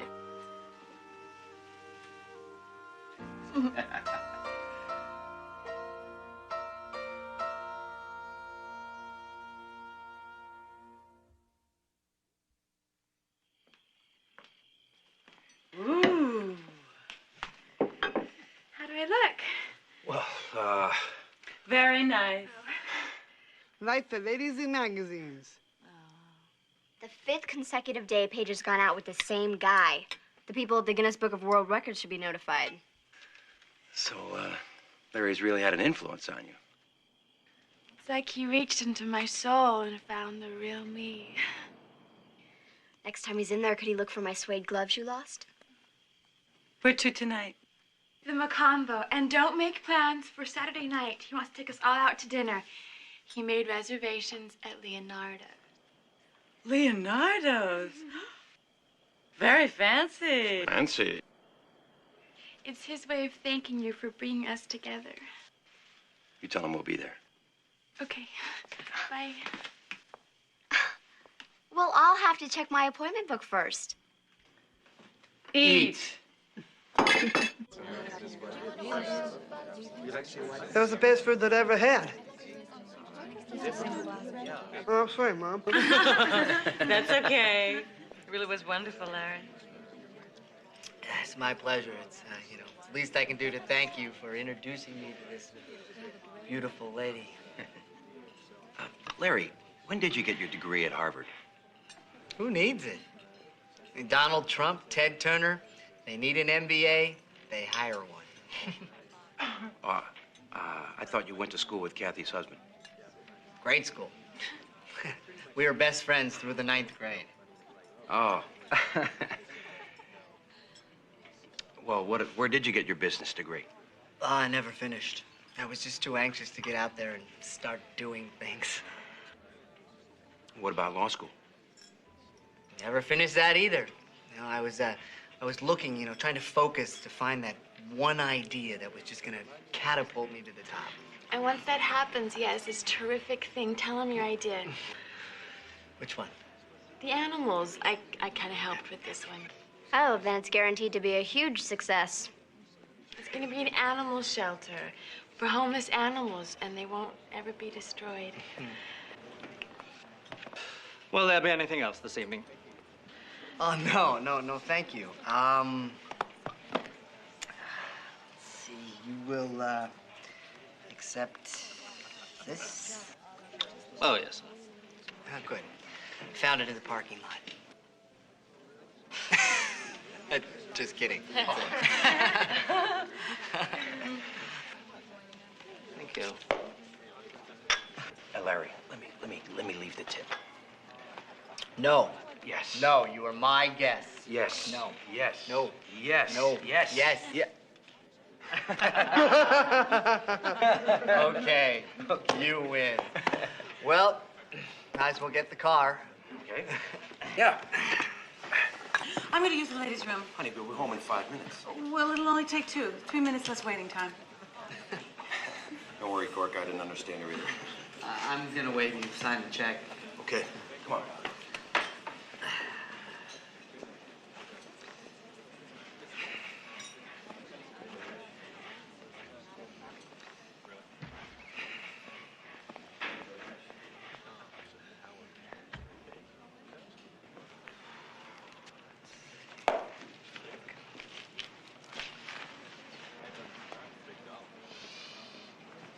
Ooh. How do I look? Well, Very nice. Like the ladies in magazines. The 5th consecutive day Paige has gone out with the same guy. The people at the Guinness Book of World Records should be notified. so, Larry's really had an influence on you. It's like he reached into my soul and found the real me. Next time he's in there, could he look for my suede gloves you lost? Where to tonight? The Macombo. And don't make plans for Saturday night. He wants to take us all out to dinner. He made reservations at Leonardo. Leonardo's? Very fancy. Fancy. It's his way of thanking you for bringing us together. You tell him we'll be there. Okay. Bye. Well, I'll have to check my appointment book first. Eat. That was the best food that I ever had. Oh, I'm sorry, Mom. That's okay. It really was wonderful, Larry. It's my pleasure. It's, the least I can do to thank you for introducing me to this beautiful lady. Larry, when did you get your degree at Harvard? Who needs it? I mean, Donald Trump, Ted Turner, they need an MBA, they hire one. I thought you went to school with Kathy's husband. Grade school. We were best friends through the 9th grade. Oh. Well, where did you get your business degree? I never finished. I was just too anxious to get out there and start doing things. What about law school? Never finished that either. I was looking, trying to focus to find that one idea that was just gonna catapult me to the top. And once that happens, he has this terrific thing. Tell him your idea. Which one? The animals. I kind of helped with this one. Oh, then it's guaranteed to be a huge success. It's going to be an animal shelter for homeless animals, and they won't ever be destroyed. Will there be anything else this evening? Oh, no, thank you. Let's see, you will, accept this? Oh, yes. Oh, good. Found it in the parking lot. Just kidding. Thank you. Larry, let me leave the tip. No. Yes. No, you are my guest. Yes. No. Yes. No. Yes. No. Yes. Yes. Yeah. Okay. You win. Well, might as well get the car. Okay. Yeah. I'm going to use the ladies' room. Honey, we'll be home in 5 minutes. Well, it'll only take 2. 3 minutes less waiting time. Don't worry, Cork. I didn't understand her either. I'm gonna wait and sign the check. Okay. Come on.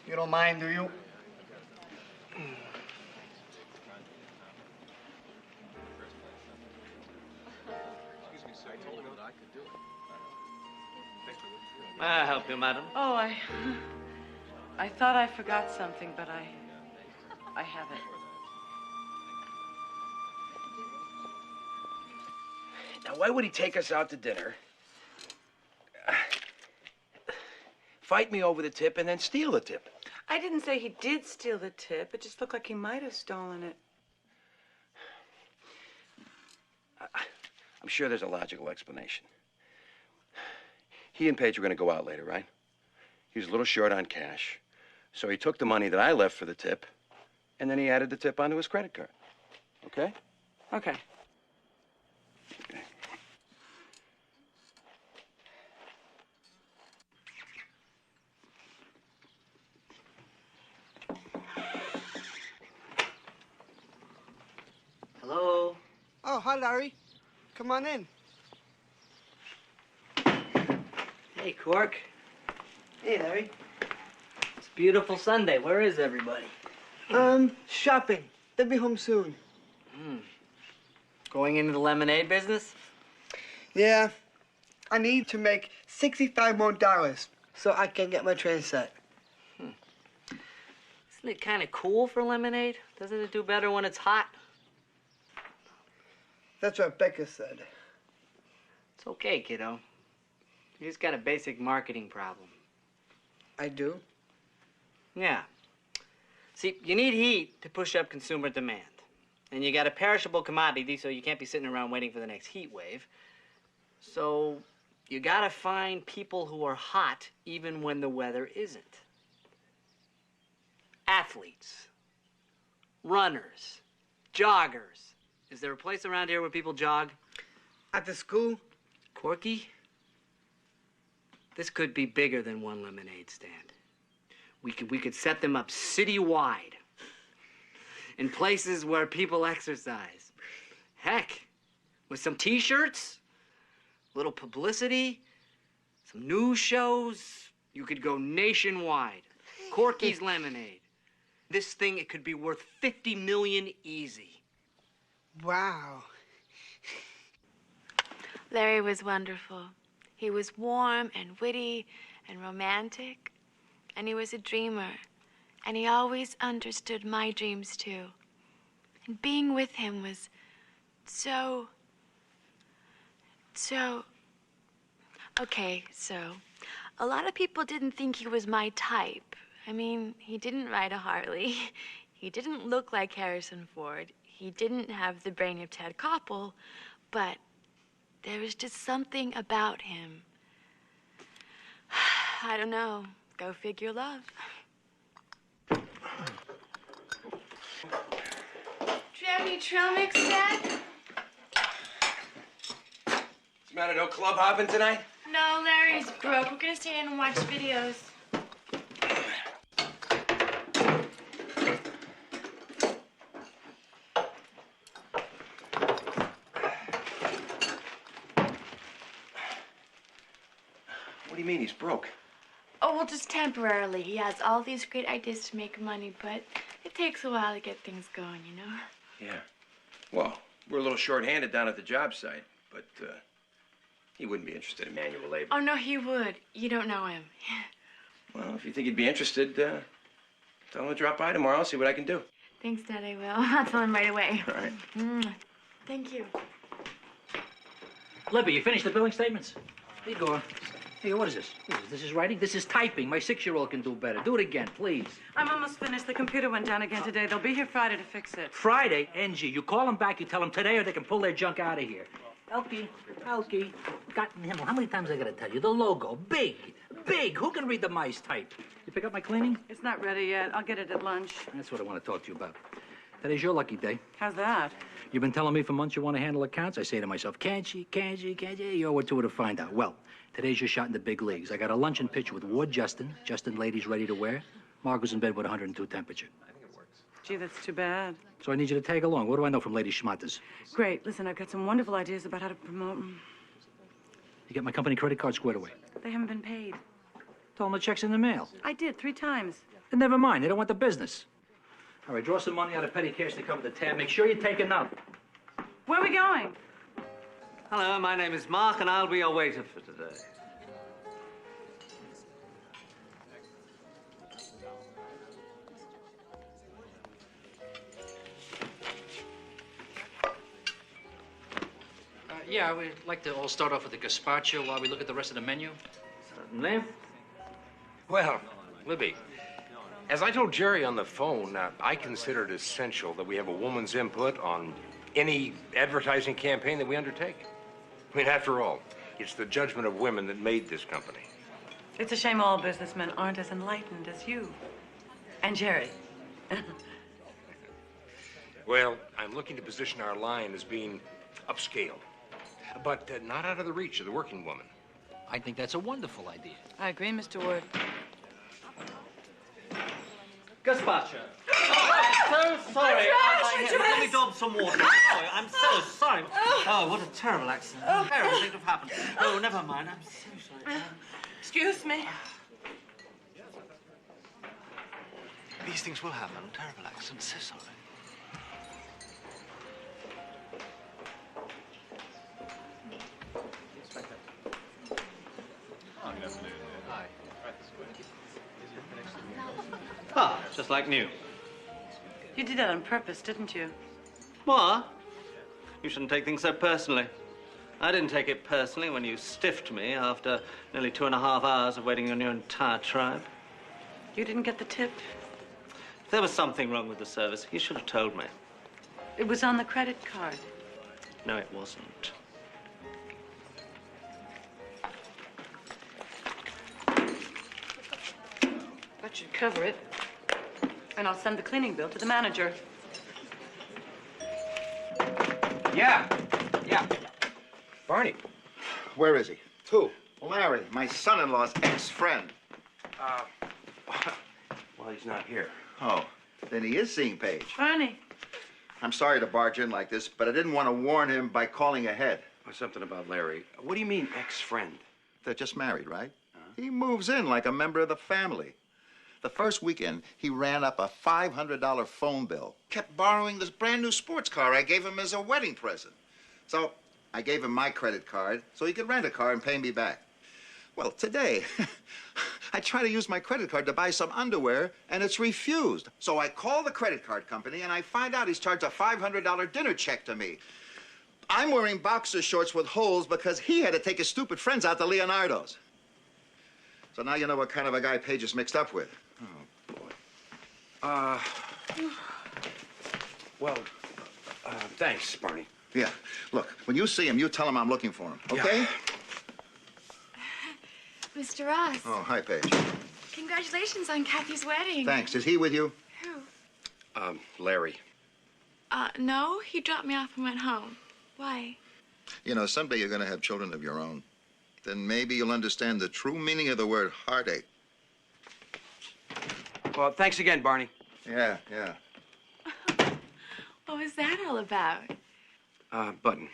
You don't mind, do you? May I help you, madam? Oh, I thought I forgot something, but I haven't. Now, why would he take us out to dinner, fight me over the tip, and then steal the tip? I didn't say he did steal the tip. It just looked like he might have stolen it. I'm sure there's a logical explanation. He and Paige were going to go out later, right? He was a little short on cash, so he took the money that I left for the tip, and then he added the tip onto his credit card. Okay? Okay. Hello? Oh, hi, Larry. Come on in. Hey, Cork. Hey, Larry. It's a beautiful Sunday. Where is everybody? Shopping. They'll be home soon. Going into the lemonade business? Yeah. I need to make $65 more so I can get my train set. Isn't it kind of cool for lemonade? Doesn't it do better when it's hot? That's what Becca said. It's okay, kiddo. You just got a basic marketing problem. I do? Yeah. See, you need heat to push up consumer demand. And you got a perishable commodity, so you can't be sitting around waiting for the next heat wave. So you gotta find people who are hot even when the weather isn't. Athletes, runners, joggers. Is there a place around here where people jog? At the school? Corky? This could be bigger than one lemonade stand. We could set them up citywide in places where people exercise. Heck, with some T-shirts, a little publicity, some news shows, you could go nationwide. Corky's Lemonade. This thing, it could be worth $50 million easy. Wow. Larry was wonderful. He was warm and witty and romantic, and he was a dreamer. And he always understood my dreams, too. And being with him was so... Okay, so a lot of people didn't think he was my type. I mean, he didn't ride a Harley. He didn't look like Harrison Ford. He didn't have the brain of Ted Koppel, but there was just something about him. I don't know. Go figure love. Do you have any trail mix, Dad? What's the matter, no club hopping tonight? No, Larry's broke. We're gonna stay in and watch videos. What do you mean he's broke? Oh, well, just temporarily. He has all these great ideas to make money, but it takes a while to get things going, you know? Yeah. Well, we're a little short-handed down at the job site, but he wouldn't be interested in manual labor. Oh, no, he would. You don't know him. Well, if you think he'd be interested, tell him to drop by tomorrow. I'll see what I can do. Thanks, Dad, I will. I'll tell him right away. All right. Thank you. Libby, you finished the billing statements? Here you go. Hey, what is this? This is writing? This is typing. My 6-year-old can do better. Do it again, please. I'm almost finished. The computer went down again today. They'll be here Friday to fix it. Friday, NG. You call them back, you tell them today, or they can pull their junk out of here. Elkie, God in hell, how many times I gotta tell you? The logo, big. Who can read the mice type? You pick up my cleaning? It's not ready yet. I'll get it at lunch. That's what I want to talk to you about. Today's your lucky day. How's that? You've been telling me for months you want to handle accounts. I say to myself, can't she? You owe it to her to find out. Well, today's your shot in the big leagues. I got a luncheon pitch with Ward Justin ladies ready to wear. Margaret's in bed with 102 temperature. Gee, that's too bad. So I need you to tag along. What do I know from Lady Schmatters? Great. Listen, I've got some wonderful ideas about how to promote them. You get my company credit card squared away. They haven't been paid. Tell them the check's in the mail. I did 3 times. Then never mind. They don't want the business. All right, draw some money out of petty cash to cover the tab. Make sure you take enough. Where are we going? Hello, my name is Mark, and I'll be your waiter for today. Yeah, we'd like to all start off with the gazpacho while we look at the rest of the menu. Certainly. Well, Libby, as I told Jerry on the phone, I consider it essential that we have a woman's input on any advertising campaign that we undertake. I mean, after all, it's the judgment of women that made this company. It's a shame all businessmen aren't as enlightened as you. And Jerry. Well, I'm looking to position our line as being upscale, but not out of the reach of the working woman. I think that's a wonderful idea. I agree, Mr. Wood. Gazpacho. Oh, so sorry. Let me drop some water. Sorry, I'm so sorry. Oh, what a terrible accident. Terrible thing to have happened. Oh, never mind. I'm so sorry. Excuse me. These things will happen. Terrible accidents. So sorry. Ah, just like new. You did that on purpose, didn't you? What? You shouldn't take things so personally. I didn't take it personally when you stiffed me after nearly 2.5 hours of waiting on your entire tribe. You didn't get the tip? If there was something wrong with the service, you should have told me. It was on the credit card. No, it wasn't. Should cover it. And I'll send the cleaning bill to the manager. Yeah. Barney. Where is he? Who? Larry, my son-in-law's ex-friend. Well, he's not here. Oh, then he is seeing Paige. Barney. I'm sorry to barge in like this, but I didn't want to warn him by calling ahead. Something about Larry. What do you mean, ex-friend? They're just married, right? He moves in like a member of the family. The first weekend, he ran up a $500 phone bill. Kept borrowing this brand new sports car I gave him as a wedding present. So I gave him my credit card so he could rent a car and pay me back. Well, today, I try to use my credit card to buy some underwear, and it's refused. So I call the credit card company, and I find out he's charged a $500 dinner check to me. I'm wearing boxer shorts with holes because he had to take his stupid friends out to Leonardo's. So now you know what kind of a guy Paige is mixed up with. Oh, boy. Well, thanks, Barney. Yeah. Look, when you see him, you tell him I'm looking for him, okay? Yeah. Mr. Ross. Oh, hi, Paige. Congratulations on Kathy's wedding. Thanks. Is he with you? Who? Larry. No. He dropped me off and went home. Why? You know, someday you're going to have children of your own. Then maybe you'll understand the true meaning of the word heartache. Well, thanks again, Barney. Yeah. What was that all about? Button.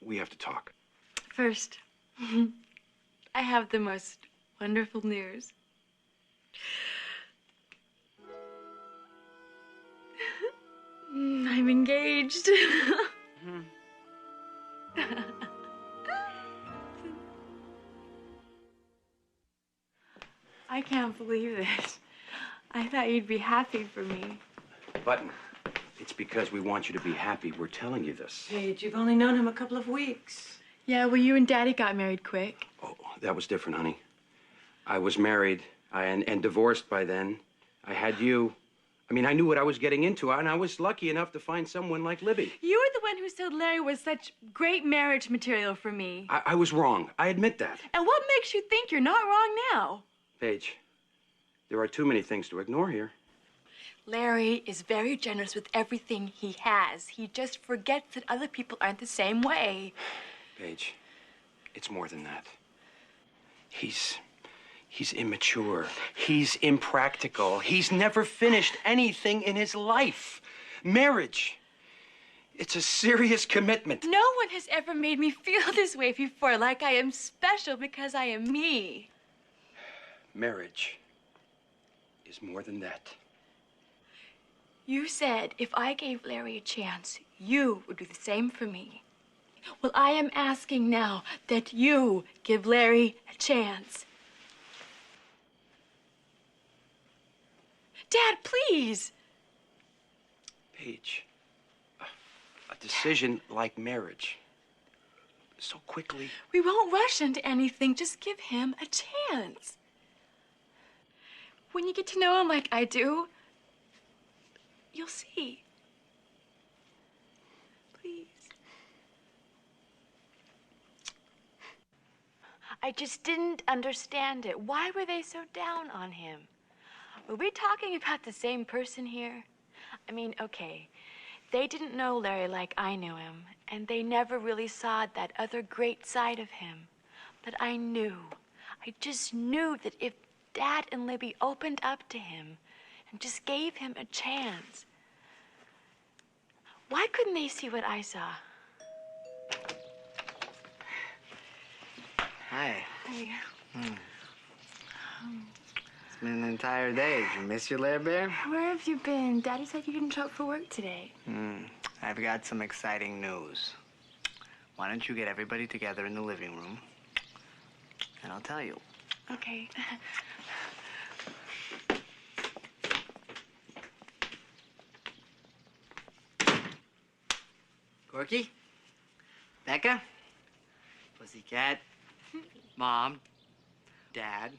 We have to talk. First, I have the most wonderful news. I'm engaged. I can't believe it. I thought you'd be happy for me. Button, it's because we want you to be happy we're telling you this. Paige, you've only known him a couple of weeks. Yeah, well, you and Daddy got married quick. Oh, that was different, honey. I was married and divorced by then. I had you. I mean, I knew what I was getting into, and I was lucky enough to find someone like Libby. You were the one who said Larry was such great marriage material for me. I was wrong. I admit that. And what makes you think you're not wrong now? Paige, there are too many things to ignore here. Larry is very generous with everything he has. He just forgets that other people aren't the same way. Paige, it's more than that. He's immature. He's impractical. He's never finished anything in his life. Marriage, it's a serious commitment. No one has ever made me feel this way before, like I am special because I am me. Marriage is more than that. You said if I gave Larry a chance, you would do the same for me. Well, I am asking now that you give Larry a chance. Dad, please. Paige, a decision like marriage, so quickly. We won't rush into anything. Just give him a chance. When you get to know him like I do, you'll see. Please. I just didn't understand it. Why were they so down on him? Were we talking about the same person here? I mean, okay, they didn't know Larry like I knew him, and they never really saw that other great side of him. But I knew. I just knew that if Dad and Libby opened up to him and just gave him a chance, why couldn't they see what I saw? Hi. Hi. It's been an entire day. Did you miss your lair bear? Where have you been? Daddy said you didn't show up for work today. I've got some exciting news. Why don't you get everybody together in the living room, and I'll tell you. Okay. Corky? Becca? Pussycat? Mom? Dad?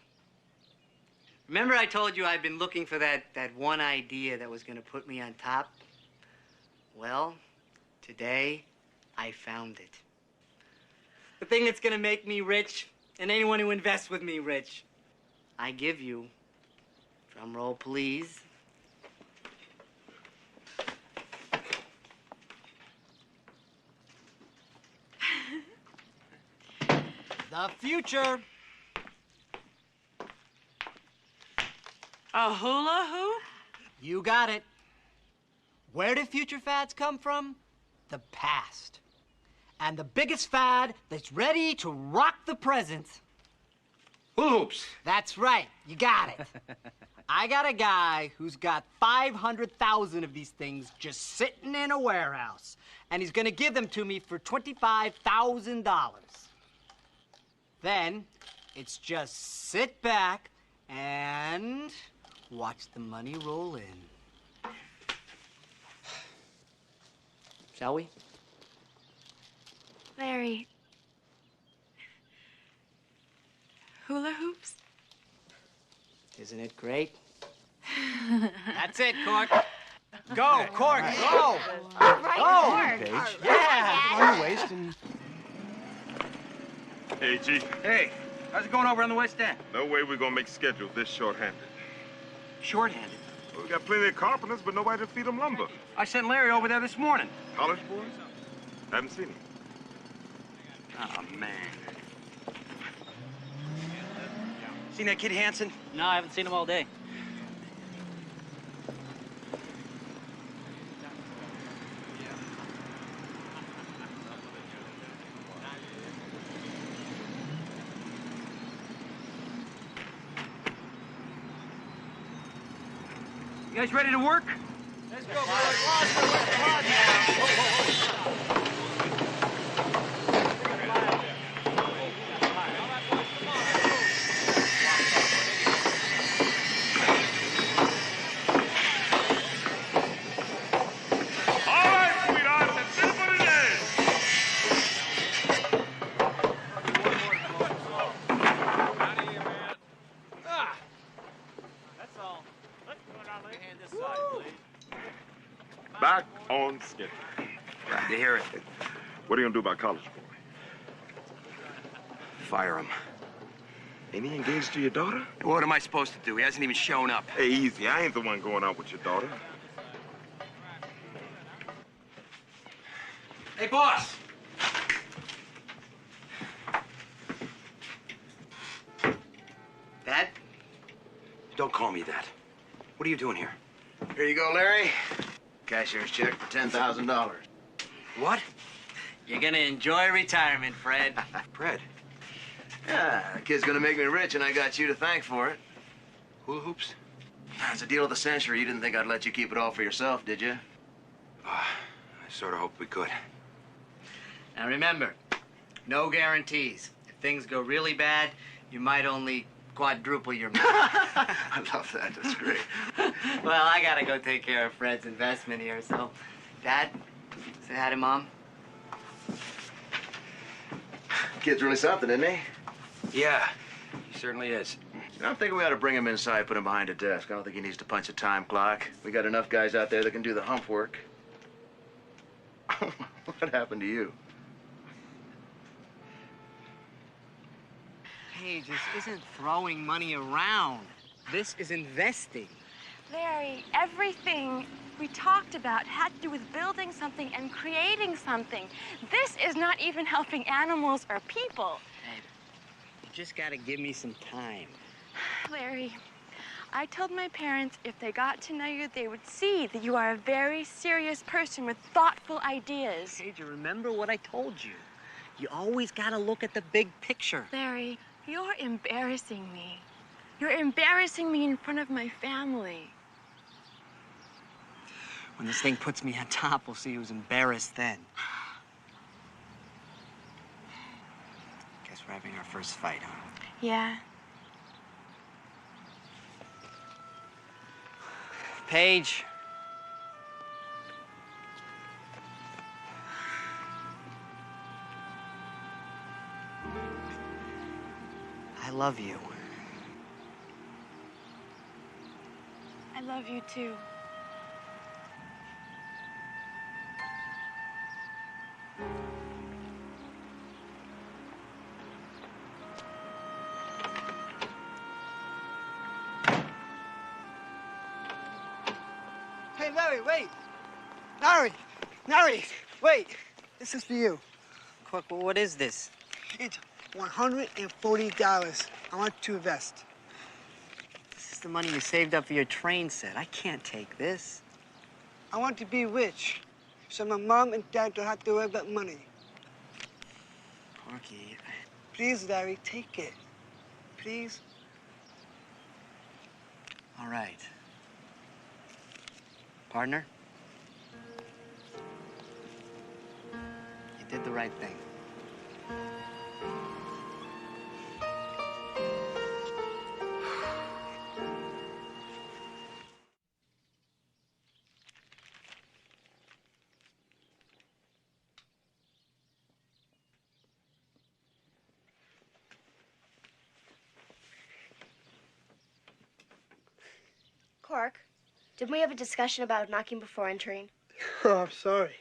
Remember I told you I've been looking for that one idea that was going to put me on top? Well, today I found it. The thing that's going to make me rich and anyone who invests with me, Rich. I give you, drum roll please, the future. A hula hoop? You got it. Where do future fads come from? The past. And the biggest fad that's ready to rock the present. Hula hoops. That's right. You got it. I got a guy who's got 500,000 of these things just sitting in a warehouse. And he's gonna give them to me for $25,000. Then, it's just sit back and watch the money roll in. Shall we? Larry. Hula hoops? Isn't it great? That's it, Cork. Go, Cork, go! Right, Go! Cork. Yeah! On your waist and... Hey, G. Hey, how's it going over on the West End? No way we're gonna make schedule this short-handed. Short-handed? Well, we got plenty of carpenters, but nobody to feed them lumber. I sent Larry over there this morning. College boys? Haven't seen him. Oh, man. Seen that kid Hanson? No, I haven't seen him all day. You guys ready to work? Let's go, boys. Back on schedule. Glad to hear it. What are you gonna do about college boy? Fire him. Ain't he engaged to your daughter? What am I supposed to do? He hasn't even shown up. Hey, easy. I ain't the one going out with your daughter. Hey, boss! Dad? Don't call me that. What are you doing here? Here you go, Larry. Cashier's check for $10,000. What? You're gonna enjoy retirement, Fred. Fred? Yeah, the kid's gonna make me rich, and I got you to thank for it. Hula hoops? It's a deal of the century. You didn't think I'd let you keep it all for yourself, did you? I sort of hoped we could. Now remember, no guarantees. If things go really bad, you might only quadruple your money. I love that. That's great. Well, I gotta go take care of Fred's investment here, so... Dad, say hi to Mom. Kid's really something, isn't he? Yeah, he certainly is. I'm thinking we ought to bring him inside, put him behind a desk. I don't think he needs to punch a time clock. We got enough guys out there that can do the hump work. What happened to you? Paige, this isn't throwing money around. This is investing. Larry, everything we talked about had to do with building something and creating something. This is not even helping animals or people. Babe, you just gotta give me some time. Larry, I told my parents if they got to know you, they would see that you are a very serious person with thoughtful ideas. Paige, remember what I told you. You always gotta look at the big picture. Larry, you're embarrassing me. You're embarrassing me in front of my family. When this thing puts me on top, we'll see who's embarrassed then. Guess we're having our first fight, huh? Yeah. Paige. I love you. I love you too. Larry, wait. Larry, wait. This is for you. Cork, well, what is this? It's $140. I want to invest. This is the money you saved up for your train set. I can't take this. I want to be rich, so my mom and dad don't have to worry about money. Corky. Please, Larry, take it. Please. All right. Partner? You did the right thing. Cork, didn't we have a discussion about knocking before entering? Oh, I'm sorry.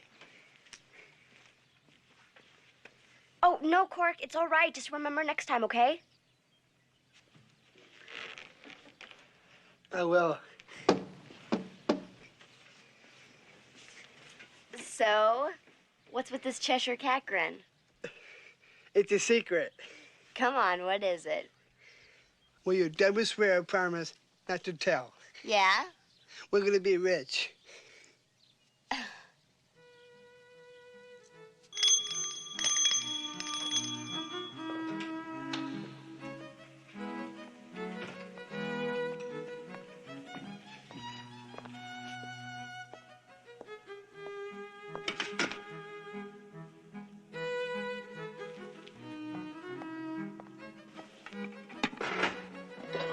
Oh, no, Cork, it's all right. Just remember next time, okay? I will. So, what's with this Cheshire cat grin? It's a secret. Come on, what is it? Well, your dad would swear, I promise, not to tell. Yeah? We're gonna be rich.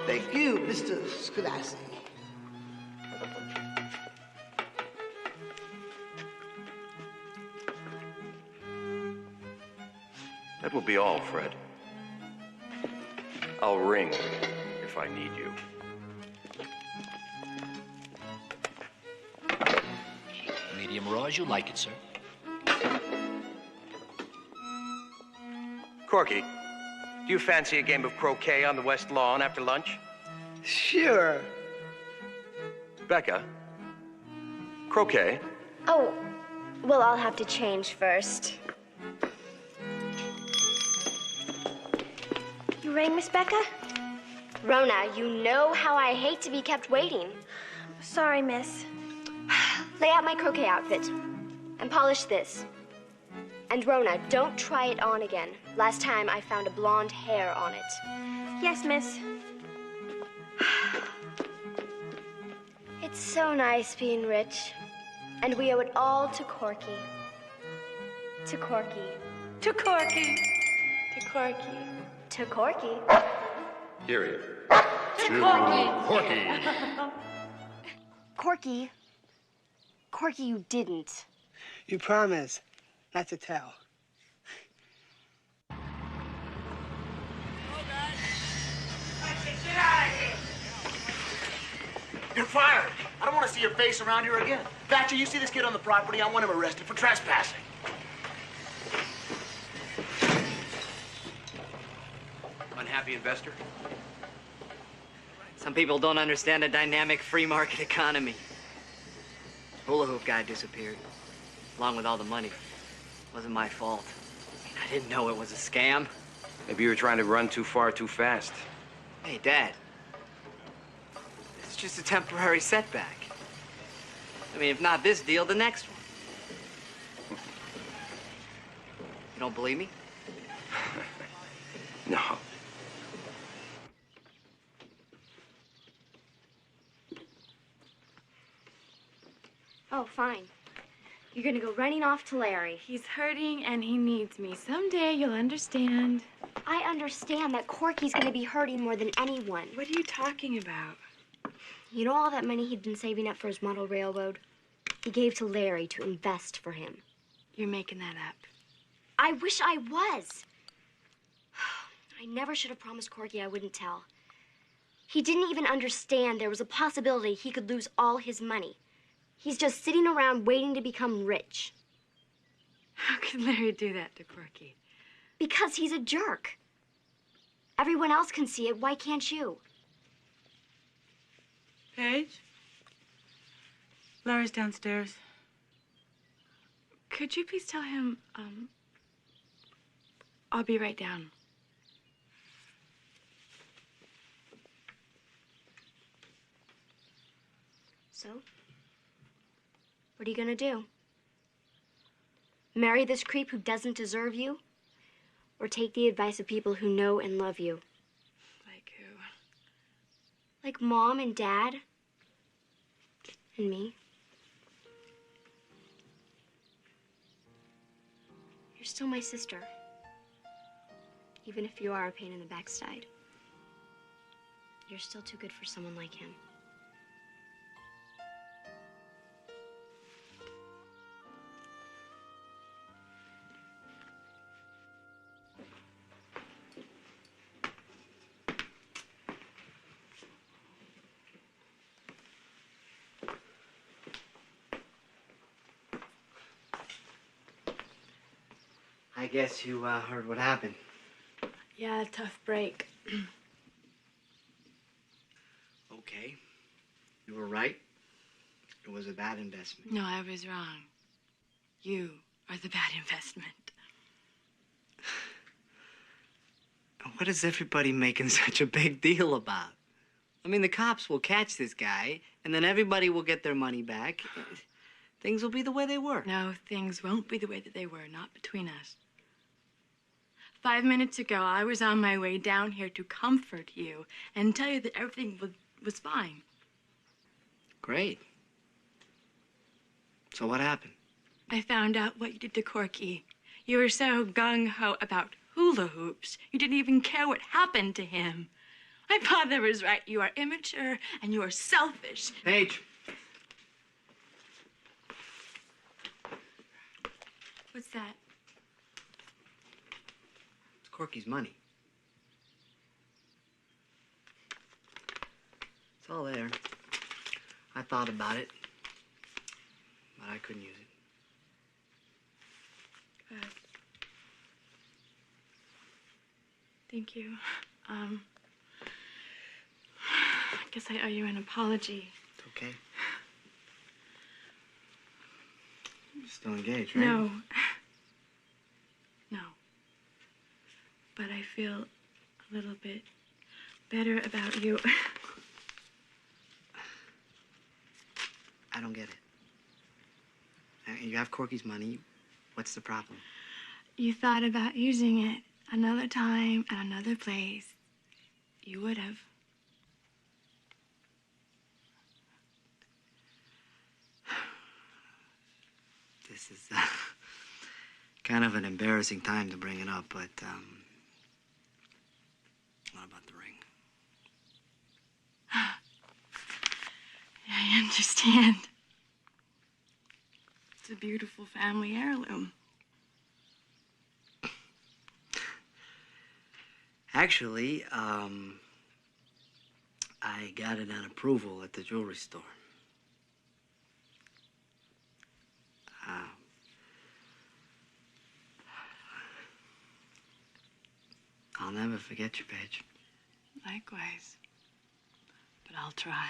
Thank you, Mr. Scolastic. That will be all, Fred. I'll ring if I need you. Medium raw as you like it, sir. Corky, do you fancy a game of croquet on the West Lawn after lunch? Sure. Becca, croquet. Oh, well, I'll have to change first. You rang, Miss Becca? Rona, you know how I hate to be kept waiting. Sorry, miss. Lay out my croquet outfit and polish this. And Rona, don't try it on again. Last time I found a blonde hair on it. Yes, miss. It's so nice being rich. And we owe it all to Corky. To Corky. To Corky. To Corky. To Corky. Period. To Corky. Corky. Corky. Corky, you didn't. You promise not to tell. You're fired. I don't want to see your face around here again. Thatcher, you see this kid on the property? I want him arrested for trespassing. Unhappy investor? Some people don't understand the dynamic free market economy. Hula hoop guy disappeared, along with all the money. Wasn't my fault. I didn't know it was a scam. Maybe you were trying to run too far too fast. Hey, Dad. It's just a temporary setback. I mean, if not this deal, the next one. You don't believe me? No. Oh, fine. You're gonna go running off to Larry. He's hurting and he needs me. Someday you'll understand. I understand that Corky's gonna be hurting more than anyone. What are you talking about? You know all that money he'd been saving up for his model railroad? He gave to Larry to invest for him. You're making that up. I wish I was. I never should have promised Corky I wouldn't tell. He didn't even understand there was a possibility he could lose all his money. He's just sitting around waiting to become rich. How could Larry do that to Corky? Because he's a jerk. Everyone else can see it. Why can't you? Paige? Larry's downstairs. Could you please tell him, I'll be right down. So? What are you gonna do? Marry this creep who doesn't deserve you? Or take the advice of people who know and love you? Like who? Like Mom and Dad? And me? You're still my sister. Even if you are a pain in the backside. You're still too good for someone like him. I guess you heard what happened. Yeah, tough break. Okay. You were right. It was a bad investment. No, I was wrong. You are the bad investment. What is everybody making such a big deal about? I mean, the cops will catch this guy, and then everybody will get their money back. Things will be the way they were. No, things won't be the way that they were, not between us. 5 minutes ago, I was on my way down here to comfort you and tell you that everything was fine. Great. So what happened? I found out what you did to Corky. You were so gung-ho about hula hoops, you didn't even care what happened to him. My father was right. You are immature and you are selfish. Paige. What's that? It's Corky's money. It's all there. I thought about it, but I couldn't use it. Thank you. I guess I owe you an apology. It's okay. You're still engaged, right? No. No. But I feel a little bit better about you. I don't get it. You have Corky's money. What's the problem? You thought about using it another time at another place. You would have. This is kind of an embarrassing time to bring it up, but what about the ring? I understand. It's a beautiful family heirloom. Actually, I got it on approval at the jewelry store. I'll never forget you, Paige. Likewise. But I'll try.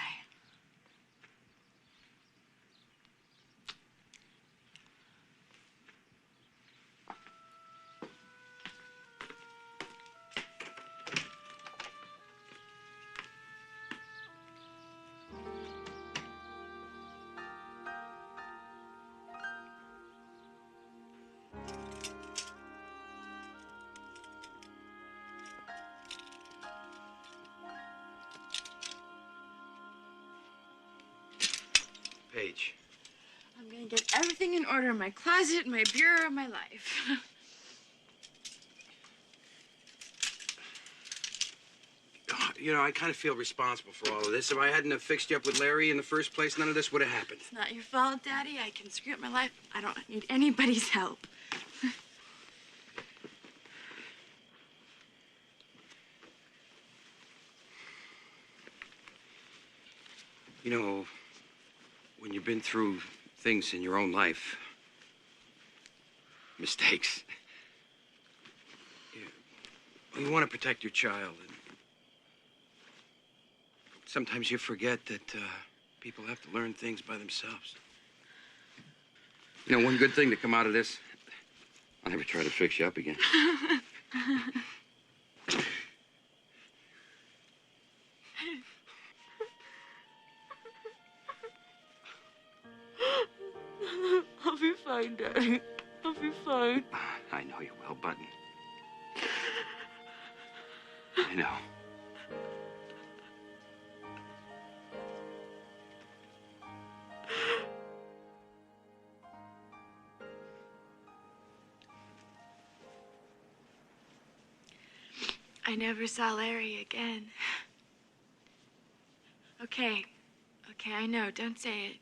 Paige. I'm gonna get everything in order in my closet, my bureau, my life. You know, I kind of feel responsible for all of this. If I hadn't have fixed you up with Larry in the first place, none of this would have happened. It's not your fault, Daddy. I can screw up my life. I don't need anybody's help. You know, when you've been through things in your own life, mistakes, you want to protect your child. And sometimes you forget that people have to learn things by themselves. You know, one good thing to come out of this, I'll never try to fix you up again. I'll be fine, Daddy. I'll be fine. I know you will, Button. I know. I never saw Larry again. Okay, I know, don't say it.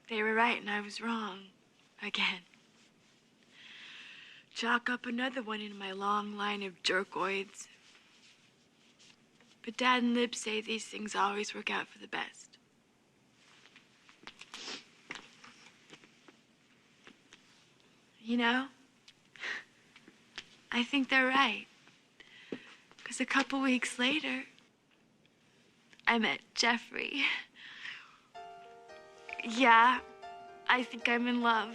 They were right and I was wrong. Again. Chalk up another one in my long line of jerkoids. But Dad and Lib say these things always work out for the best. You know, I think they're right. Because a couple weeks later, I met Jeffrey. Yeah, I think I'm in love.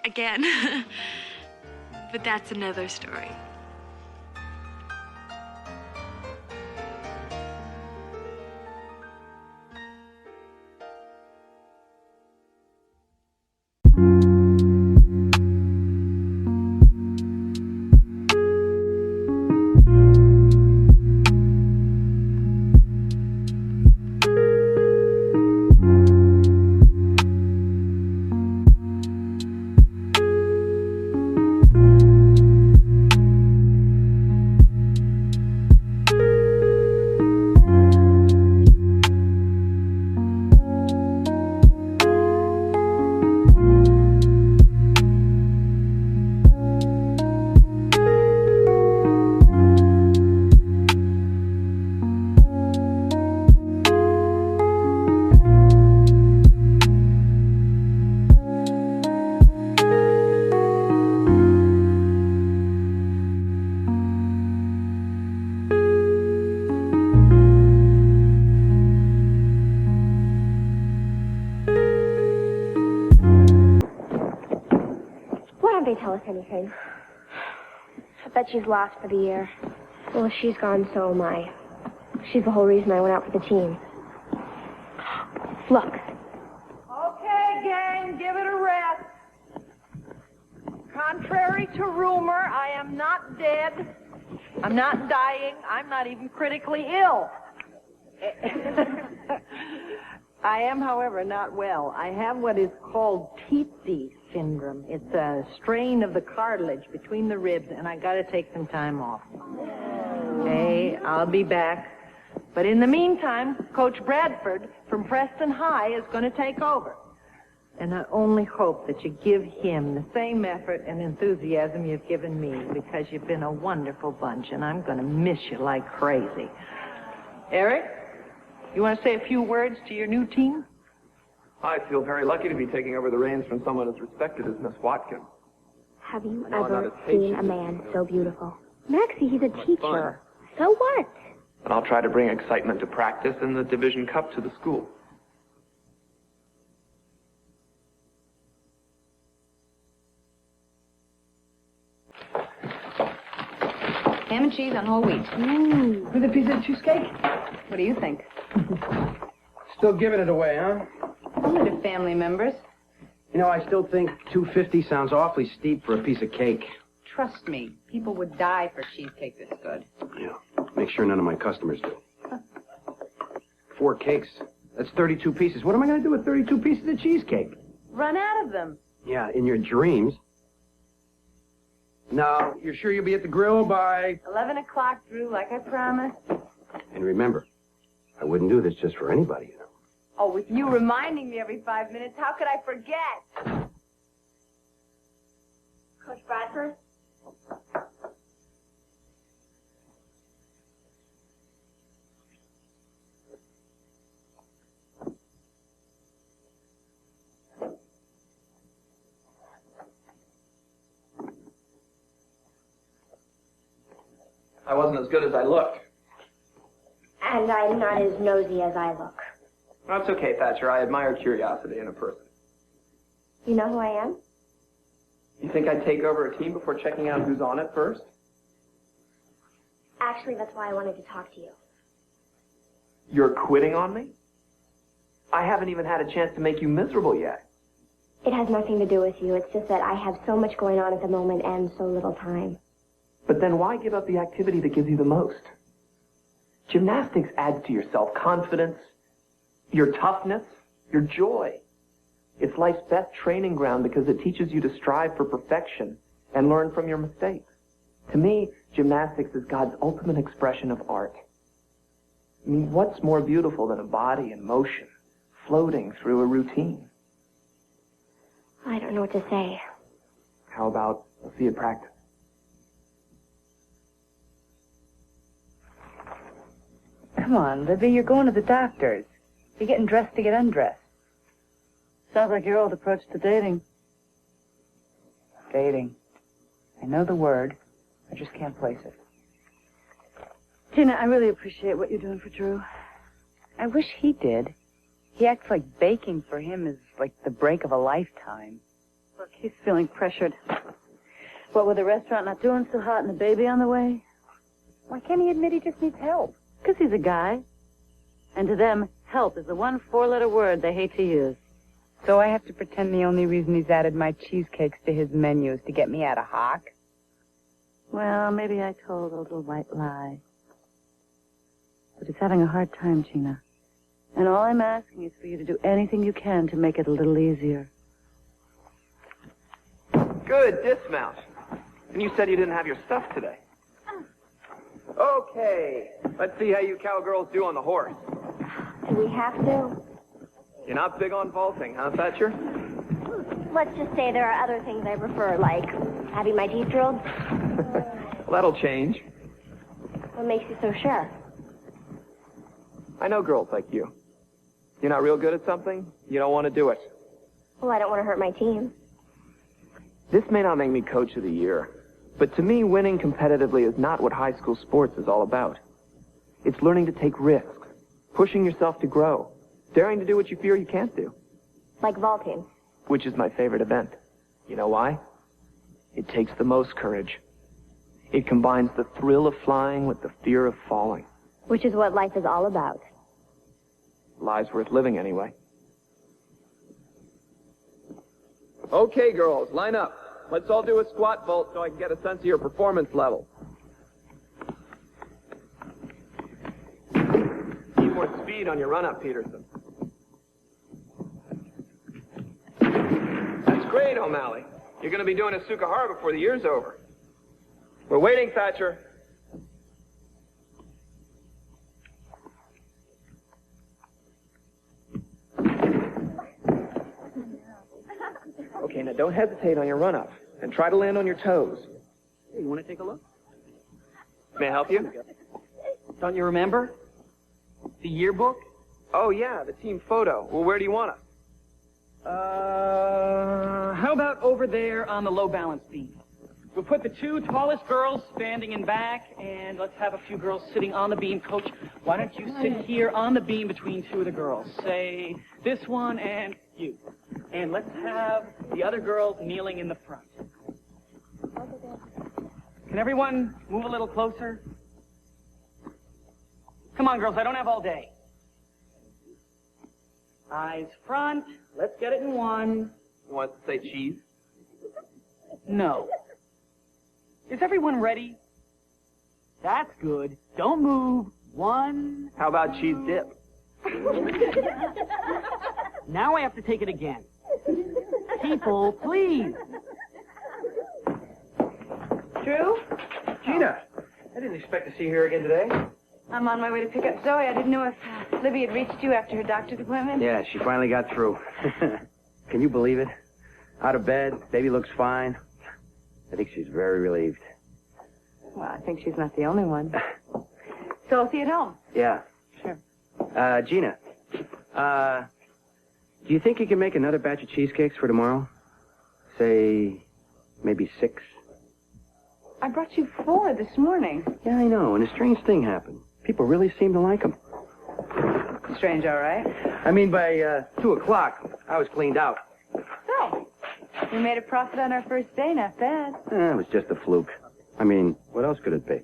Again. But that's another story. Tell us anything. I bet she's lost for the year. Well, if she's gone, so am I. She's the whole reason I went out for the team. Look. Okay, gang, give it a rest. Contrary to rumor, I am not dead. I'm not dying. I'm not even critically ill. I am, however, not well. I have what is called Tsetse syndrome. It's a strain of the cartilage between the ribs, and I gotta take some time off. Okay, I'll be back. But in the meantime, Coach Bradford from Preston High is gonna take over. And I only hope that you give him the same effort and enthusiasm you've given me, because you've been a wonderful bunch, and I'm gonna miss you like crazy. Eric, you want to say a few words to your new team? I feel very lucky to be taking over the reins from someone as respected as Miss Watkins. Have you No, I'm ever not as seen patient a as man you. so beautiful? Maxie, he's a teacher. So what? And I'll try to bring excitement to practice and the Division Cup to the school. Ham and cheese on whole wheat. Ooh. With a piece of cheesecake? What do you think? Still giving it away, huh? Only to family members. You know, I still think $2.50 sounds awfully steep for a piece of cake. Trust me, people would die for cheesecake this good. Yeah. Make sure none of my customers do. 4 cakes. That's 32 pieces. What am I going to do with 32 pieces of cheesecake? Run out of them. Yeah, in your dreams. Now, you're sure you'll be at the grill by... 11 o'clock, Drew, like I promised. And remember, I wouldn't do this just for anybody, you know. Oh, with you reminding me every 5 minutes, how could I forget? Coach Bradford? I wasn't as good as I looked. And I'm not as nosy as I look. That's okay, Thatcher. I admire curiosity in a person. You know who I am? You think I'd take over a team before checking out who's on it first? Actually, that's why I wanted to talk to you. You're quitting on me? I haven't even had a chance to make you miserable yet. It has nothing to do with you. It's just that I have so much going on at the moment and so little time. But then why give up the activity that gives you the most? Gymnastics adds to your self-confidence, your toughness, your joy. It's life's best training ground because it teaches you to strive for perfection and learn from your mistakes. To me, gymnastics is God's ultimate expression of art. I mean, what's more beautiful than a body in motion, floating through a routine? I don't know what to say. How about we'll see you practice? Come on, Libby, you're going to the doctor's. You're getting dressed to get undressed. Sounds like your old approach to dating. Dating. I know the word. I just can't place it. Gina, I really appreciate what you're doing for Drew. I wish he did. He acts like baking for him is like the break of a lifetime. Look, he's feeling pressured. What, with the restaurant not doing so hot and the baby on the way? Why can't he admit he just needs help? Because he's a guy. And to them, help is the one four-letter word they hate to use. So I have to pretend the only reason he's added my cheesecakes to his menu is to get me out of hock? Well, maybe I told a little white lie. But he's having a hard time, Gina. And all I'm asking is for you to do anything you can to make it a little easier. Good dismount. And you said you didn't have your stuff today. Okay, let's see how you cowgirls do on the horse. Do we have to? You're not big on vaulting, huh, Thatcher? Let's just say there are other things I prefer, like having my teeth drilled. Well, that'll change. What makes you so sure? I know girls like you. You're not real good at something, you don't want to do it. Well, I don't want to hurt my team. This may not make me coach of the year, but to me, winning competitively is not what high school sports is all about. It's learning to take risks, pushing yourself to grow, daring to do what you fear you can't do. Like vaulting. Which is my favorite event. You know why? It takes the most courage. It combines the thrill of flying with the fear of falling. Which is what life is all about. Lives worth living anyway. Okay, girls, line up. Let's all do a squat vault so I can get a sense of your performance level. Need more speed on your run-up, Peterson. That's great, O'Malley. You're going to be doing a Sukahara before the year's over. We're waiting, Thatcher. Okay, now don't hesitate on your run-up, and try to land on your toes. Hey, you want to take a look? May I help you? Don't you remember? The yearbook? Oh, yeah, the team photo. Well, where do you want us? How about over there on the low balance beam? We'll put the two tallest girls standing in back, and let's have a few girls sitting on the beam. Coach, why don't you sit here on the beam between two of the girls? Say, this one and you. And let's have the other girls kneeling in the front. Can everyone move a little closer? Come on, girls, I don't have all day. Eyes front. Let's get it in one. You want us to say cheese? No. Is everyone ready? That's good. Don't move. One. How about cheese dip? Now I have to take it again. People, please. Drew? Gina, I didn't expect to see you here again today. I'm on my way to pick up Zoe. I didn't know if Libby had reached you after her doctor's appointment. Yeah, she finally got through. Can you believe it? Out of bed, baby looks fine. I think she's very relieved. Well, I think she's not the only one. So I'll see you at home. Yeah. Sure. Gina, do you think you can make another batch of cheesecakes for tomorrow? Say, maybe 6? I brought you 4 this morning. Yeah, I know, and a strange thing happened. People really seem to like them. Strange, all right. I mean, by 2 o'clock, I was cleaned out. So, We made a profit on our first day, not bad. It was just a fluke. I mean, what else could it be?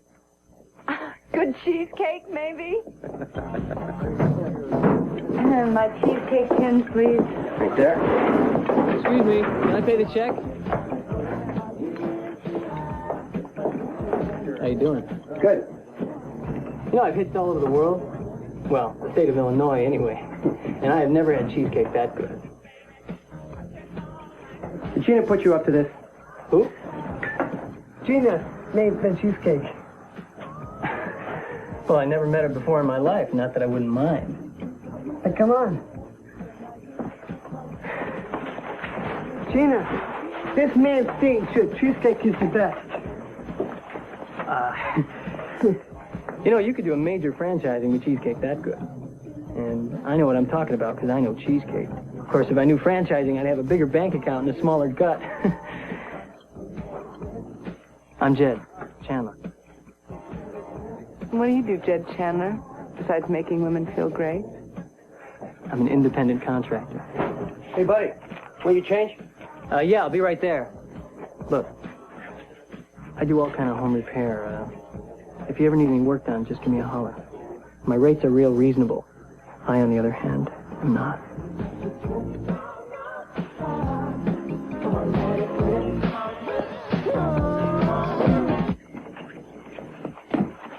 Good cheesecake, maybe? My cheesecake tins, please. Right there. Excuse me, can I pay the check? How you doing? Good. You know, I've hitched all over the world. Well, the state of Illinois, anyway. And I have never had cheesecake that good. Did Gina put you up to this? Who? Gina made the cheesecake. Well, I never met her before in my life. Not that I wouldn't mind. Hey, come on. Gina, this man's saying cheesecake is the best. You know, you could do a major franchising with cheesecake that good. And I know what I'm talking about because I know cheesecake. Of course, if I knew franchising, I'd have a bigger bank account and a smaller gut. I'm Jed Chandler. What do you do, Jed Chandler, besides making women feel great? I'm an independent contractor. Hey, buddy, will you change? Yeah, I'll be right there. Look, I do all kind of home repair. If you ever need any work done, just give me a holler. My rates are real reasonable. I, on the other hand, am not.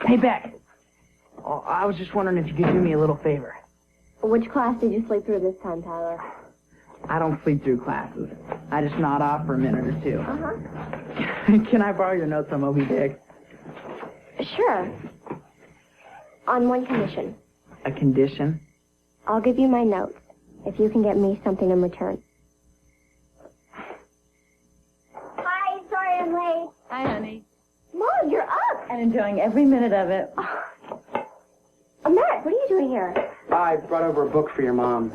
Hey, Beck. Oh, I was just wondering if you could do me a little favor. Which class did you sleep through this time, Tyler? I don't sleep through classes. I just nod off for a minute or two. Can I borrow your notes on Moby Dick? Sure. On one condition. A condition? I'll give you my notes if you can get me something in return. Hi, sorry I'm late. Hi, honey. Mom, you're up. And enjoying every minute of it. Matt, what are you doing here? I brought over a book for your mom.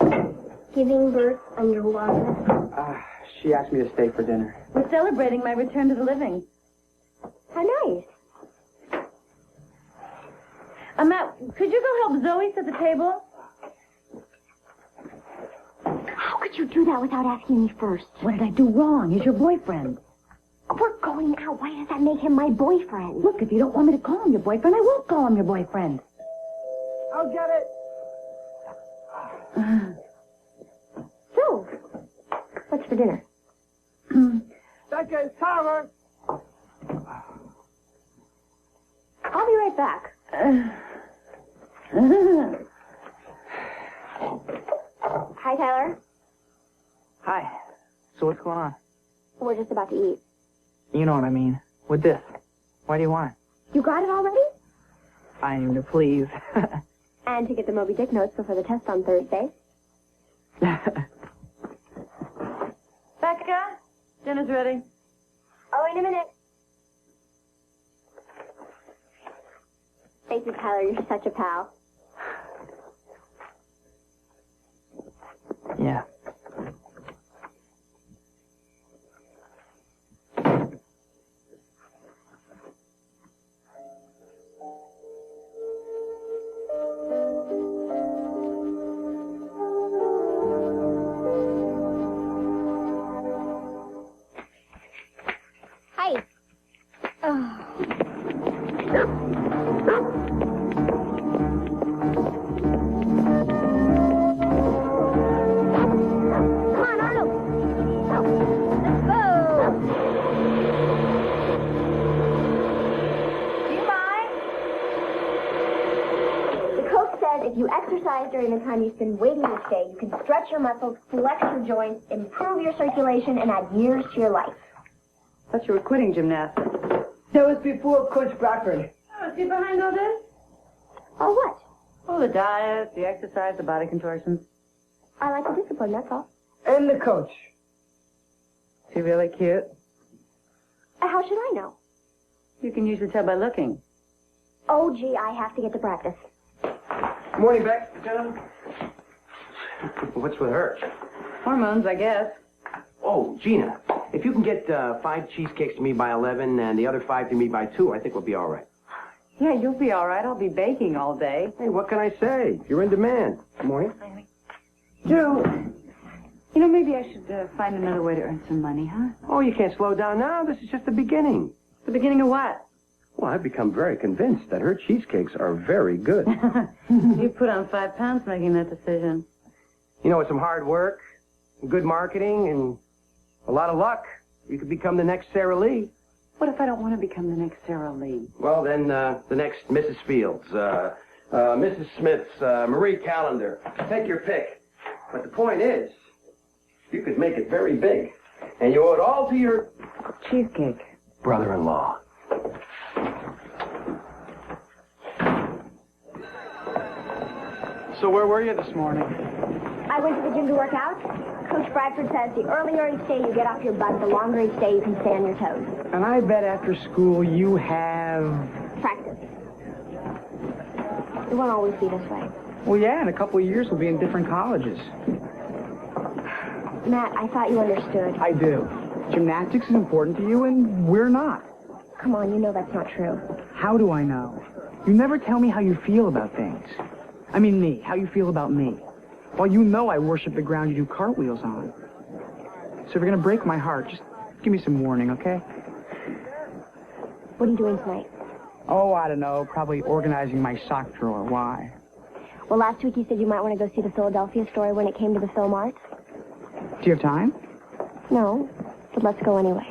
Giving birth underwater. She asked me to stay for dinner. We're celebrating my return to the living. How nice. Matt, could you go help Zoe set the table? How could you do that without asking me first? What did I do wrong? He's your boyfriend. We're going out. Why does that make him my boyfriend? Look, if you don't want me to call him your boyfriend, I won't call him your boyfriend. I'll get it. So, what's for dinner? Becca, it's Tyler. I'll be right back. Hi, Tyler. Hi. So what's going on? We're just about to eat. You know what I mean. With this. Why do you want it? You got it already? I am to please. And to get the Moby Dick notes before the test on Thursday. Becca, dinner's ready. Oh, in a minute. Thank you, Tyler. You're such a pal. Yeah. Hi. Oh. If you exercise during the time you spend waiting to stay, you can stretch your muscles, flex your joints, improve your circulation, and add years to your life. Thought you were quitting gymnastics. That was before Coach Blackbird. Oh, is he behind all this? Oh, what? Oh, the diet, the exercise, the body contortions. I like the discipline, that's all. And the coach. Is he really cute? How should I know? You can usually tell by looking. Oh, gee, I have to get to practice. Morning, Beck. What's with her? Hormones, I guess. Oh, Gina, if you can get 5 cheesecakes to me by 11 and the other 5 to me by 2, I think we'll be all right. Yeah, you'll be all right. I'll be baking all day. Hey, what can I say? You're in demand. Good morning. Joe, You know, maybe I should find another way to earn some money, huh? Oh, you can't slow down now. This is just the beginning. The beginning of what? Well, I've become very convinced that her cheesecakes are very good. You put on 5 pounds making that decision. You know, with some hard work, good marketing, and a lot of luck, you could become the next Sarah Lee. What if I don't want to become the next Sarah Lee? Well, then, the next Mrs. Fields, Mrs. Smith's, Marie Callender. Take your pick. But the point is, you could make it very big. And you owe it all to your... cheesecake. Brother-in-law. So where were you this morning? I went to the gym to work out. Coach Bradford says the earlier each day you get off your butt, the longer each day you can stay on your toes. And I bet after school you have... Practice. It won't always be this way. Well, yeah, in a couple of years we'll be in different colleges. Matt, I thought you understood. I do. Gymnastics is important to you, and we're not. Come on, you know that's not true. How do I know? You never tell me how you feel about things. I mean me, how you feel about me. Well, you know I worship the ground you do cartwheels on. So if you're gonna break my heart, just give me some warning, okay? What are you doing tonight? Oh, I don't know. Probably organizing my sock drawer. Why? Well, last week you said you might want to go see the Philadelphia story when it came to the Film Arts. Do you have time? No, but let's go anyway.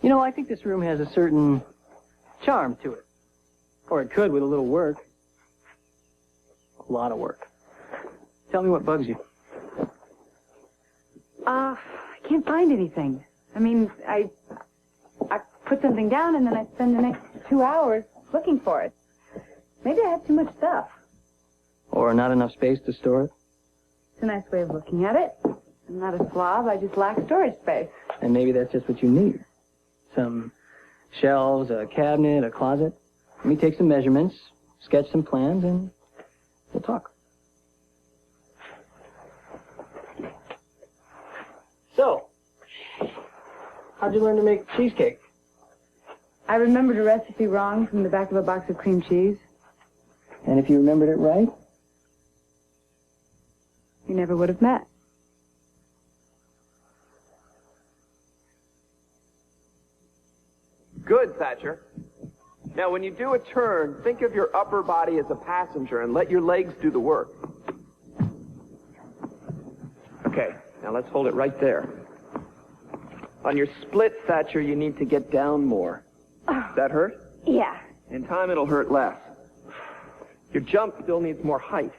You know, I think this room has a certain charm to it. Or it could with a little work. A lot of work. Tell me what bugs you. I can't find anything. I mean, I put something down and then I spend the next 2 hours looking for it. Maybe I have too much stuff. Or not enough space to store it. It's a nice way of looking at it. I'm not a slob. I just lack storage space. And maybe that's just what you need. Some shelves, a cabinet, a closet. Let me take some measurements, sketch some plans, and we'll talk. So, how'd you learn to make cheesecake? I remembered a recipe wrong from the back of a box of cream cheese. And if you remembered it right? You never would have met. Good, Thatcher. Now, when you do a turn, think of your upper body as a passenger and let your legs do the work. Okay, now let's hold it right there. On your split, Thatcher, you need to get down more. Does that hurt? Yeah. In time, it'll hurt less. Your jump still needs more height.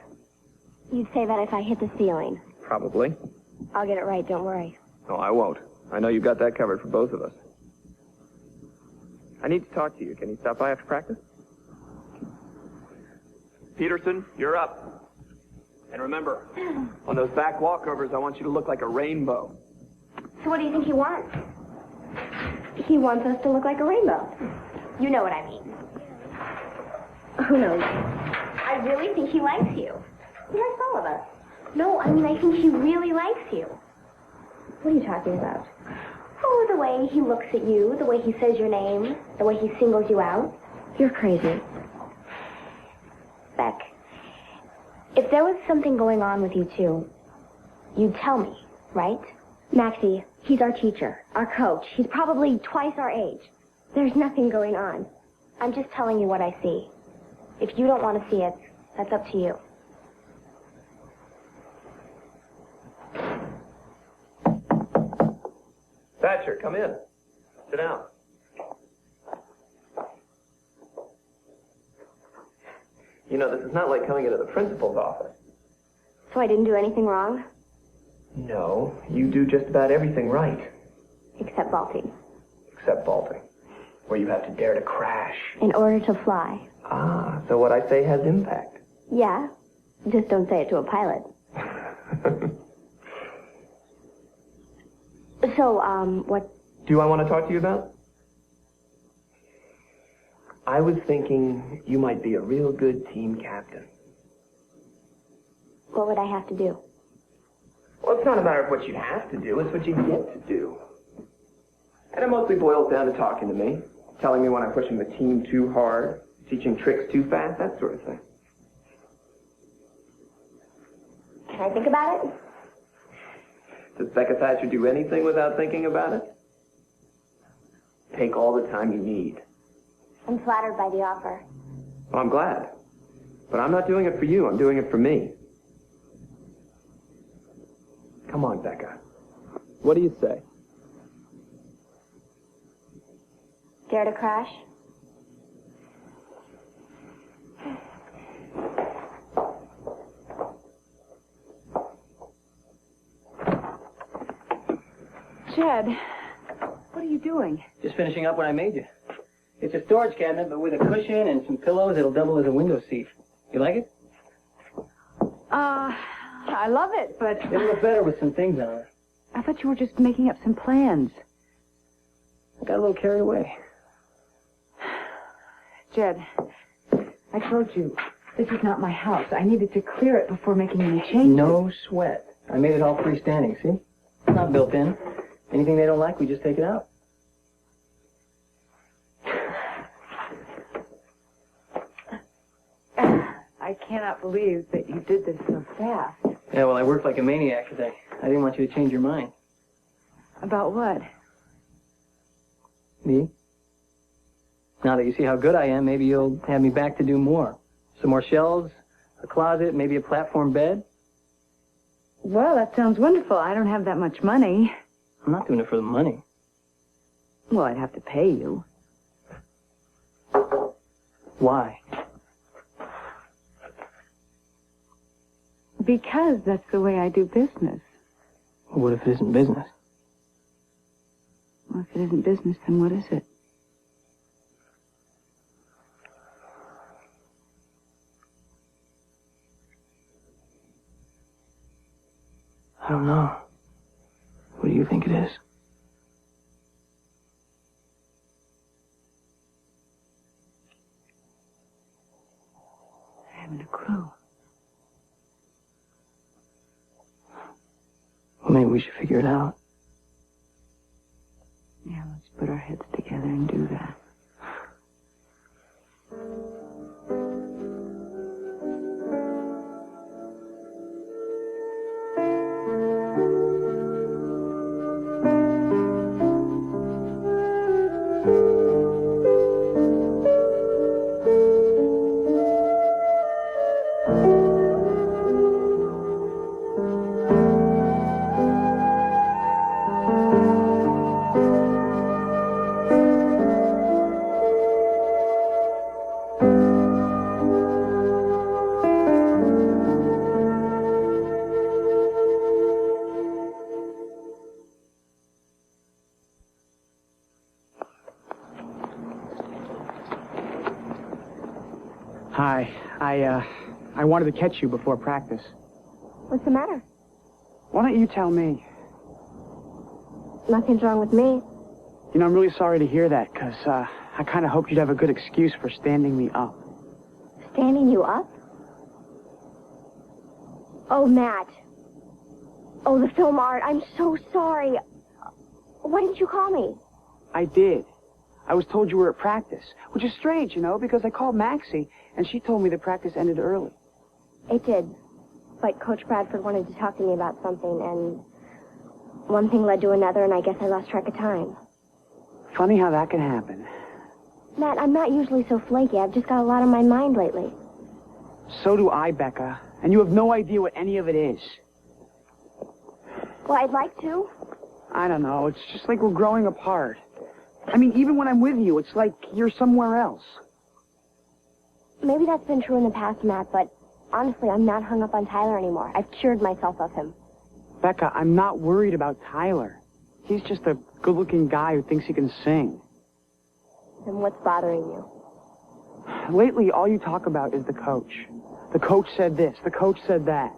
You'd say that if I hit the ceiling. Probably. I'll get it right, don't worry. No, I won't. I know you've got that covered for both of us. I need to talk to you. Can you stop by after practice? Peterson, you're up. And remember, on those back walkovers, I want you to look like a rainbow. So what do you think he wants? He wants us to look like a rainbow. You know what I mean. Who knows? I really think he likes you. He likes all of us. No, I mean, I think he really likes you. What are you talking about? Oh, the way he looks at you, the way he says your name, the way he singles you out. You're crazy. Beck, if there was something going on with you two, you'd tell me, right? Maxie, he's our teacher, our coach. He's probably twice our age. There's nothing going on. I'm just telling you what I see. If you don't want to see it, that's up to you. Thatcher, come in. Sit down. You know, this is not like coming into the principal's office. So I didn't do anything wrong? No, you do just about everything right. Except vaulting. Except vaulting, where you have to dare to crash. In order to fly. Ah, so what I say has impact. Yeah, just don't say it to a pilot. So, what... Do you want to talk to you about? I was thinking you might be a real good team captain. What would I have to do? Well, it's not a matter of what you have to do, it's what you get to do. And it mostly boils down to talking to me, telling me when I'm pushing the team too hard, teaching tricks too fast, that sort of thing. Can I I think about it? Does Becca Thatcher do anything without thinking about it? Take all the time you need. I'm flattered by the offer. Well, I'm glad. But I'm not doing it for you. I'm doing it for me. Come on, Becca. What do you say? Dare to crash? Jed, what are you doing? Just finishing up what I made you. It's a storage cabinet, but with a cushion and some pillows, it'll double as a window seat. You like it? I love it, but... It'll look better with some things on it. I thought you were just making up some plans. I got a little carried away. Jed, I told you, this is not my house. I needed to clear it before making any changes. No sweat. I made it all freestanding, see? It's not built in. Anything they don't like, we just take it out. I cannot believe that you did this so fast. Yeah, well, I worked like a maniac because I didn't want you to change your mind. About what? Me? Now that you see how good I am, maybe you'll have me back to do more. Some more shelves, a closet, maybe a platform bed. Well, that sounds wonderful. I don't have that much money. I'm not doing it for the money. Well, I'd have to pay you. Why? Because that's the way I do business. What if it isn't business? Well, if it isn't business, then what is it? I don't know. What do you think it is? I haven't a clue. Well, maybe we should figure it out. Yeah, let's put our heads together and do that. Hi. I wanted to catch you before practice. What's the matter? Why don't you tell me? Nothing's wrong with me. You know, I'm really sorry to hear that, because I kind of hoped you'd have a good excuse for standing me up. Standing you up? Oh, Matt. Oh, the film art. I'm so sorry. Why didn't you call me? I did. I was told you were at practice, which is strange, you know, because I called Maxie, and she told me the practice ended early. It did. But Coach Bradford wanted to talk to me about something, and one thing led to another, and I guess I lost track of time. Funny how that can happen. Matt, I'm not usually so flaky. I've just got a lot on my mind lately. So do I, Becca. And you have no idea what any of it is. Well, I'd like to. I don't know. It's just like we're growing apart. I mean, even when I'm with you, it's like you're somewhere else. Maybe that's been true in the past, Matt, but honestly, I'm not hung up on Tyler anymore. I've cured myself of him. Becca, I'm not worried about Tyler. He's just a good-looking guy who thinks he can sing. Then what's bothering you? Lately, all you talk about is the coach. The coach said this, the coach said that.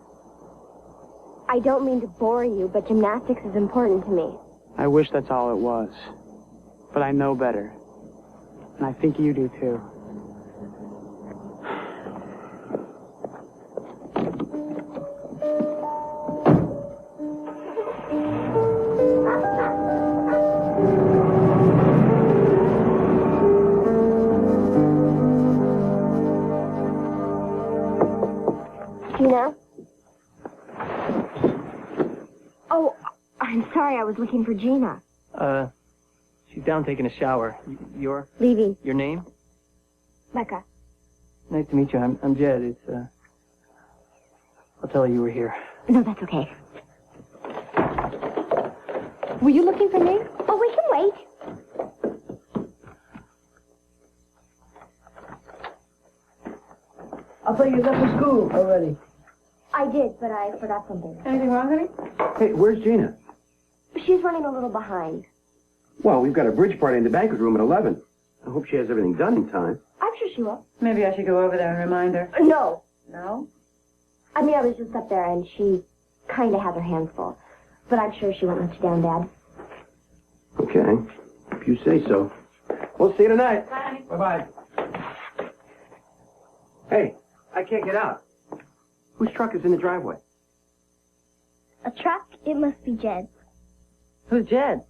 I don't mean to bore you, but gymnastics is important to me. I wish that's all it was. But I know better. And I think you do, too. Tina? was looking for Gina. She's down taking a shower. Your Leaving. Your name? Becca. Nice to meet you. I'm Jed. I'll tell her you were here. No, that's okay. Were you looking for me? Oh, we can wait. I thought you left for school already. I did, but I forgot something. Anything wrong, honey? Hey, where's Gina? She's running a little behind. Well, we've got a bridge party in the banquet room at 11. I hope she has everything done in time. I'm sure she will. Maybe I should go over there and remind her. No. No? I mean, I was just up there, and she kind of has her hands full. But I'm sure she won't let you down, Dad. Okay, if you say so. We'll see you tonight. Bye. Bye-bye. Hey, I can't get out. Whose truck is in the driveway? A truck? It must be Jed's. Who's Jed?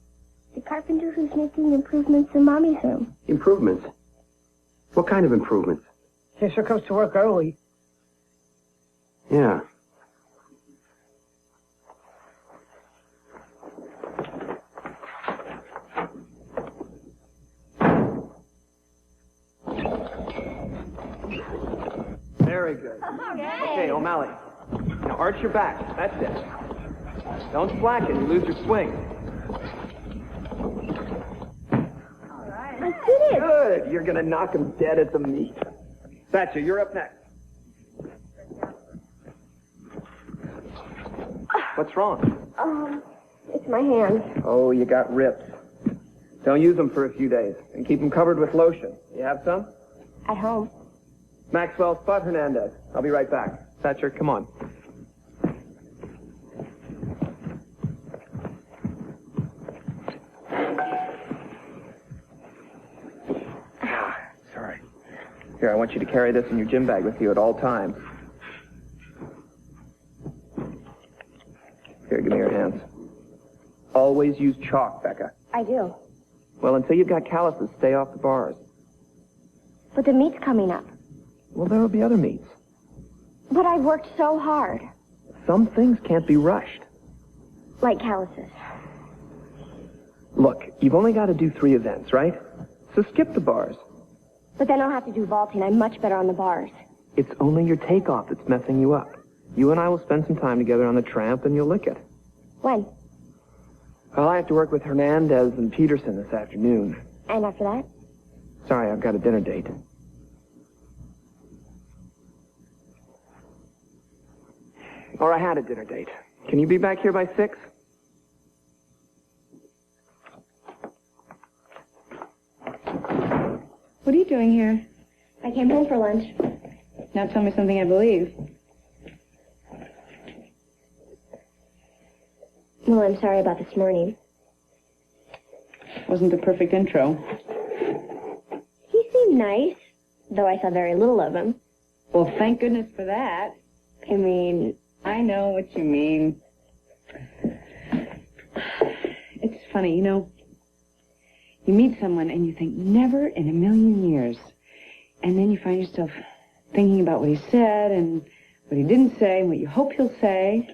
The carpenter who's making improvements in Mommy's room. Improvements? What kind of improvements? He sure comes to work early. Yeah. Very good. Okay, O'Malley. Now arch your back. That's it. Don't slacken. You lose your swing. I did it. Good. You're gonna knock him dead at the meet. Thatcher, you're up next. What's wrong? It's my hand. Oh, you got rips. Don't use them for a few days. And keep them covered with lotion. You have some? At home. Maxwell, spot Hernandez. I'll be right back. Thatcher, come on. Sorry. Here, I want you to carry this in your gym bag with you at all times. Here, give me your hands. Always use chalk, Becca. I do. Well, until you've got calluses, stay off the bars. But the meet's coming up. Well, there will be other meets. But I've worked so hard. Some things can't be rushed. Like calluses. Look, you've only got to do 3 events, right? So skip the bars. But then I'll have to do vaulting. I'm much better on the bars. It's only your takeoff that's messing you up. You and I will spend some time together on the tramp, and you'll lick it. When? Well, I have to work with Hernandez and Peterson this afternoon. And after that? Sorry, I've got a dinner date. Or I had a dinner date. Can you be back here by 6? What are you doing here? I came home for lunch. Now tell me something I believe. Well, I'm sorry about this morning. Wasn't a perfect intro. He seemed nice, though I saw very little of him. Well, thank goodness for that. I mean... I know what you mean. It's funny, you know. You meet someone and you think, never in a million years. And then you find yourself thinking about what he said and what he didn't say and what you hope he'll say.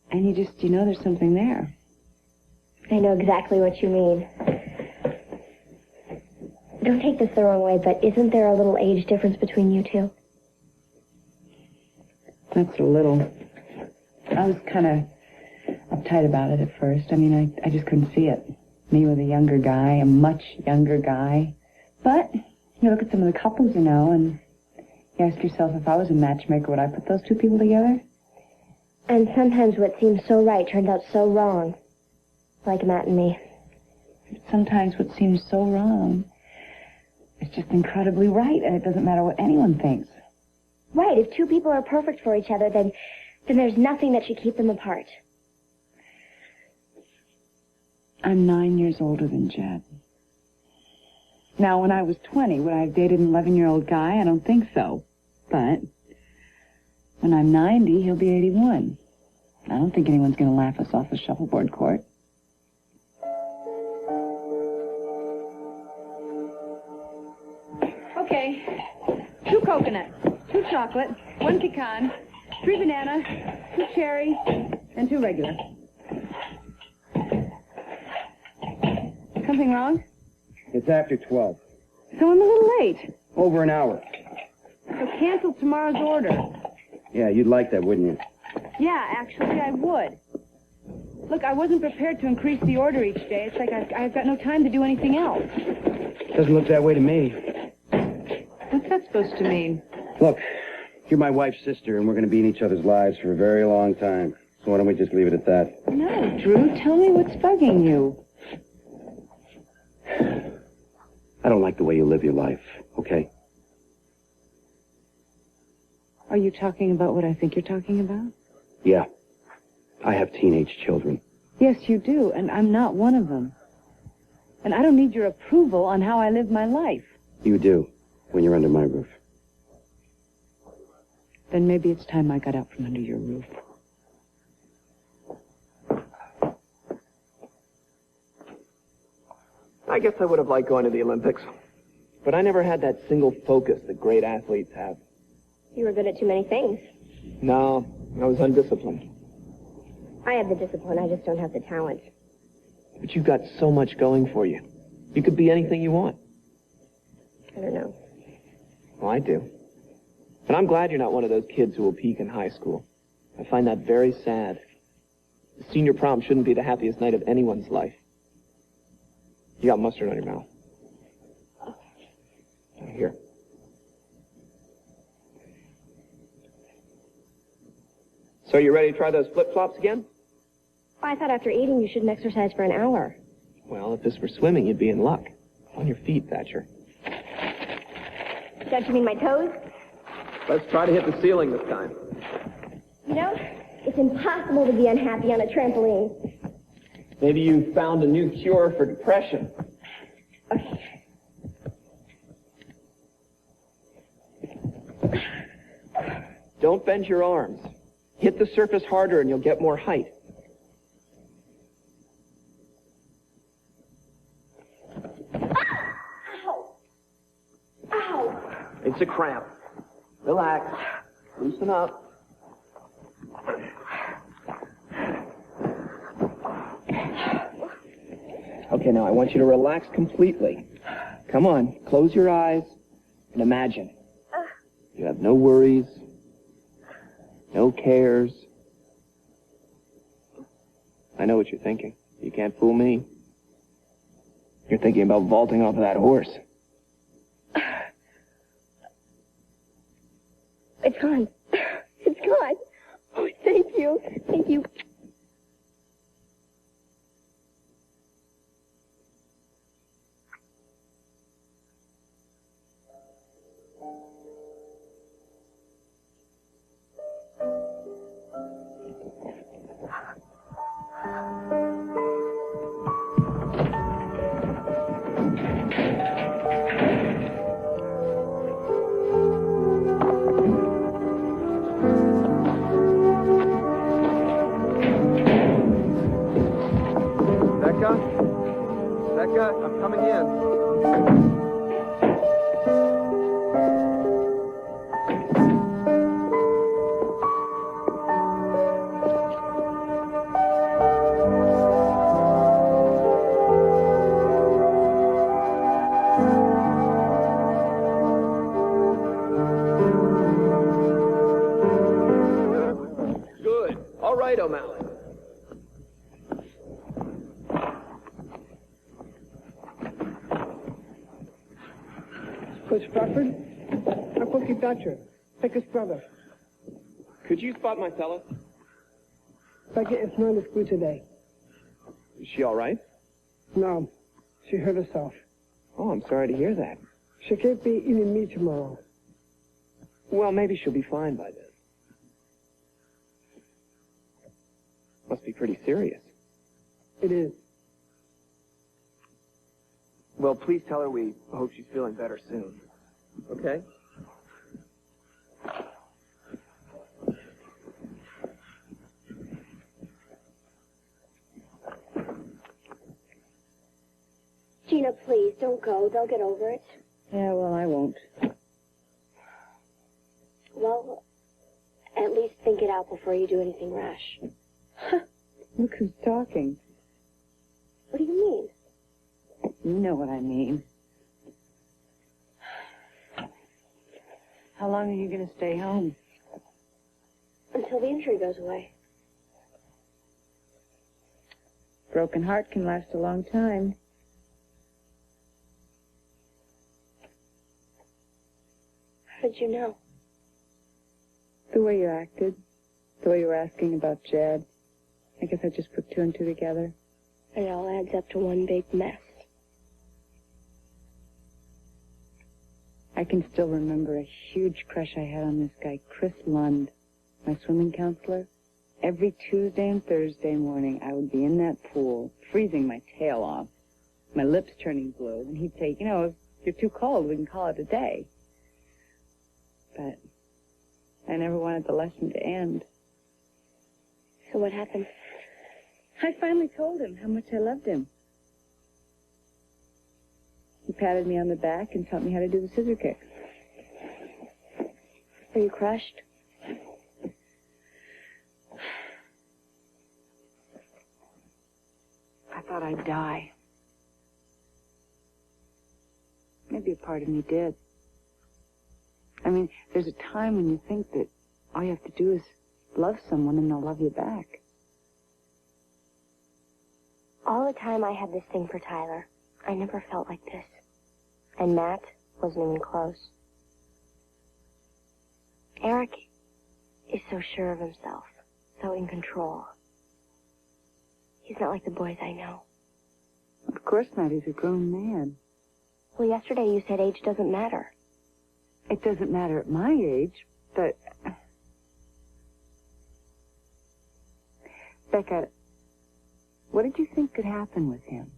And you know there's something there. I know exactly what you mean. Don't take this the wrong way, but isn't there a little age difference between you two? That's a little. I was kind of uptight about it at first. I mean, I just couldn't see it. Me with a younger guy, a much younger guy. But you look at some of the couples, you know, and you ask yourself, if I was a matchmaker, would I put those 2 people together? And sometimes what seems so right turns out so wrong. Like Matt and me. Sometimes what seems so wrong is just incredibly right, and it doesn't matter what anyone thinks. Right, if 2 people are perfect for each other, then there's nothing that should keep them apart. I'm 9 years older than Jed. Now, when I was 20, would I have dated an 11-year-old guy? I don't think so. But when I'm 90, he'll be 81. I don't think anyone's going to laugh us off the shuffleboard court. Okay. 2 coconuts, 2 chocolate, 1 pecan, 3 banana, 2 cherry, and 2 regular. Something wrong? It's after 12. So I'm a little late. Over an hour. So cancel tomorrow's order. Yeah, you'd like that, wouldn't you? Yeah, actually, I would. Look, I wasn't prepared to increase the order each day. It's like I've got no time to do anything else. Doesn't look that way to me. What's that supposed to mean? Look, you're my wife's sister, and we're going to be in each other's lives for a very long time. So why don't we just leave it at that? No, Drew, tell me what's bugging you. I don't like the way you live your life, okay? Are you talking about what I think you're talking about? Yeah. I have teenage children. Yes, you do, and I'm not one of them. And I don't need your approval on how I live my life. You do, when you're under my roof. Then maybe it's time I got out from under your roof. I guess I would have liked going to the Olympics. But I never had that single focus that great athletes have. You were good at too many things. No, I was undisciplined. I have the discipline, I just don't have the talent. But you've got so much going for you. You could be anything you want. I don't know. Well, I do. But I'm glad you're not one of those kids who will peak in high school. I find that very sad. The senior prom shouldn't be the happiest night of anyone's life. You got mustard on your mouth. Here. So you ready to try those flip-flops again? I thought after eating you shouldn't exercise for an hour. Well, if this were swimming, you'd be in luck. On your feet, Thatcher. Don't you mean my toes? Let's try to hit the ceiling this time. You know, it's impossible to be unhappy on a trampoline. Maybe you found a new cure for depression. Okay. Don't bend your arms. Hit the surface harder and you'll get more height. Ow! Ow! It's a cramp. Relax. Loosen up. Okay, now I want you to relax completely. Come on, close your eyes and imagine. You have no worries, no cares. I know what you're thinking. You can't fool me. You're thinking about vaulting off of that horse. It's gone. It's gone. Oh, thank you. Thank you. Becca, I'm coming in. Good. All right, O'Malley. Coach Crawford, I'm Cookie Thatcher, Becca's brother. Could you spot my Marcella? Becca is not in school today. Is she all right? No, she hurt herself. Oh, I'm sorry to hear that. She can't be eating me tomorrow. Well, maybe she'll be fine by then. Must be pretty serious. It is. Well, please tell her we hope she's feeling better soon. Okay? Gina, please, don't go. They'll get over it. Yeah, well, I won't. Well, at least think it out before you do anything rash. Look who's talking. What do you mean? You know what I mean. How long are you going to stay home? Until the injury goes away. Broken heart can last a long time. How did you know? The way you acted, the way you were asking about Jed. I guess I just put two and two together. And it all adds up to one big mess. I can still remember a huge crush I had on this guy, Chris Lund, my swimming counselor. Every Tuesday and Thursday morning, I would be in that pool, freezing my tail off, my lips turning blue, and he'd say, you know, if you're too cold, we can call it a day. But I never wanted the lesson to end. So what happened? I finally told him how much I loved him. He patted me on the back and taught me how to do the scissor kick. Were you crushed? I thought I'd die. Maybe a part of me did. I mean, there's a time when you think that all you have to do is love someone and they'll love you back. All the time I had this thing for Tyler, I never felt like this. And Matt wasn't even close. Eric is so sure of himself, so in control. He's not like the boys I know. Of course not. He's a grown man. Well, yesterday you said age doesn't matter. It doesn't matter at my age, but... Becca, what did you think could happen with him?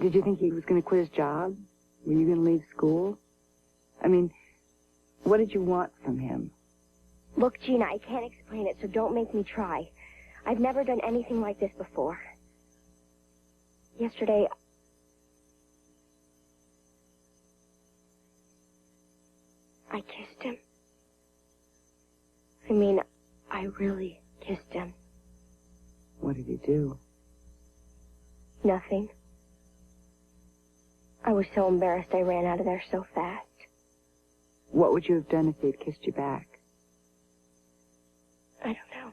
Did you think he was going to quit his job? Were you going to leave school? I mean, what did you want from him? Look, Gina, I can't explain it, so don't make me try. I've never done anything like this before. Yesterday, I kissed him. I mean, I really kissed him. What did he do? Nothing. I was so embarrassed I ran out of there so fast. What would you have done if he had kissed you back? I don't know.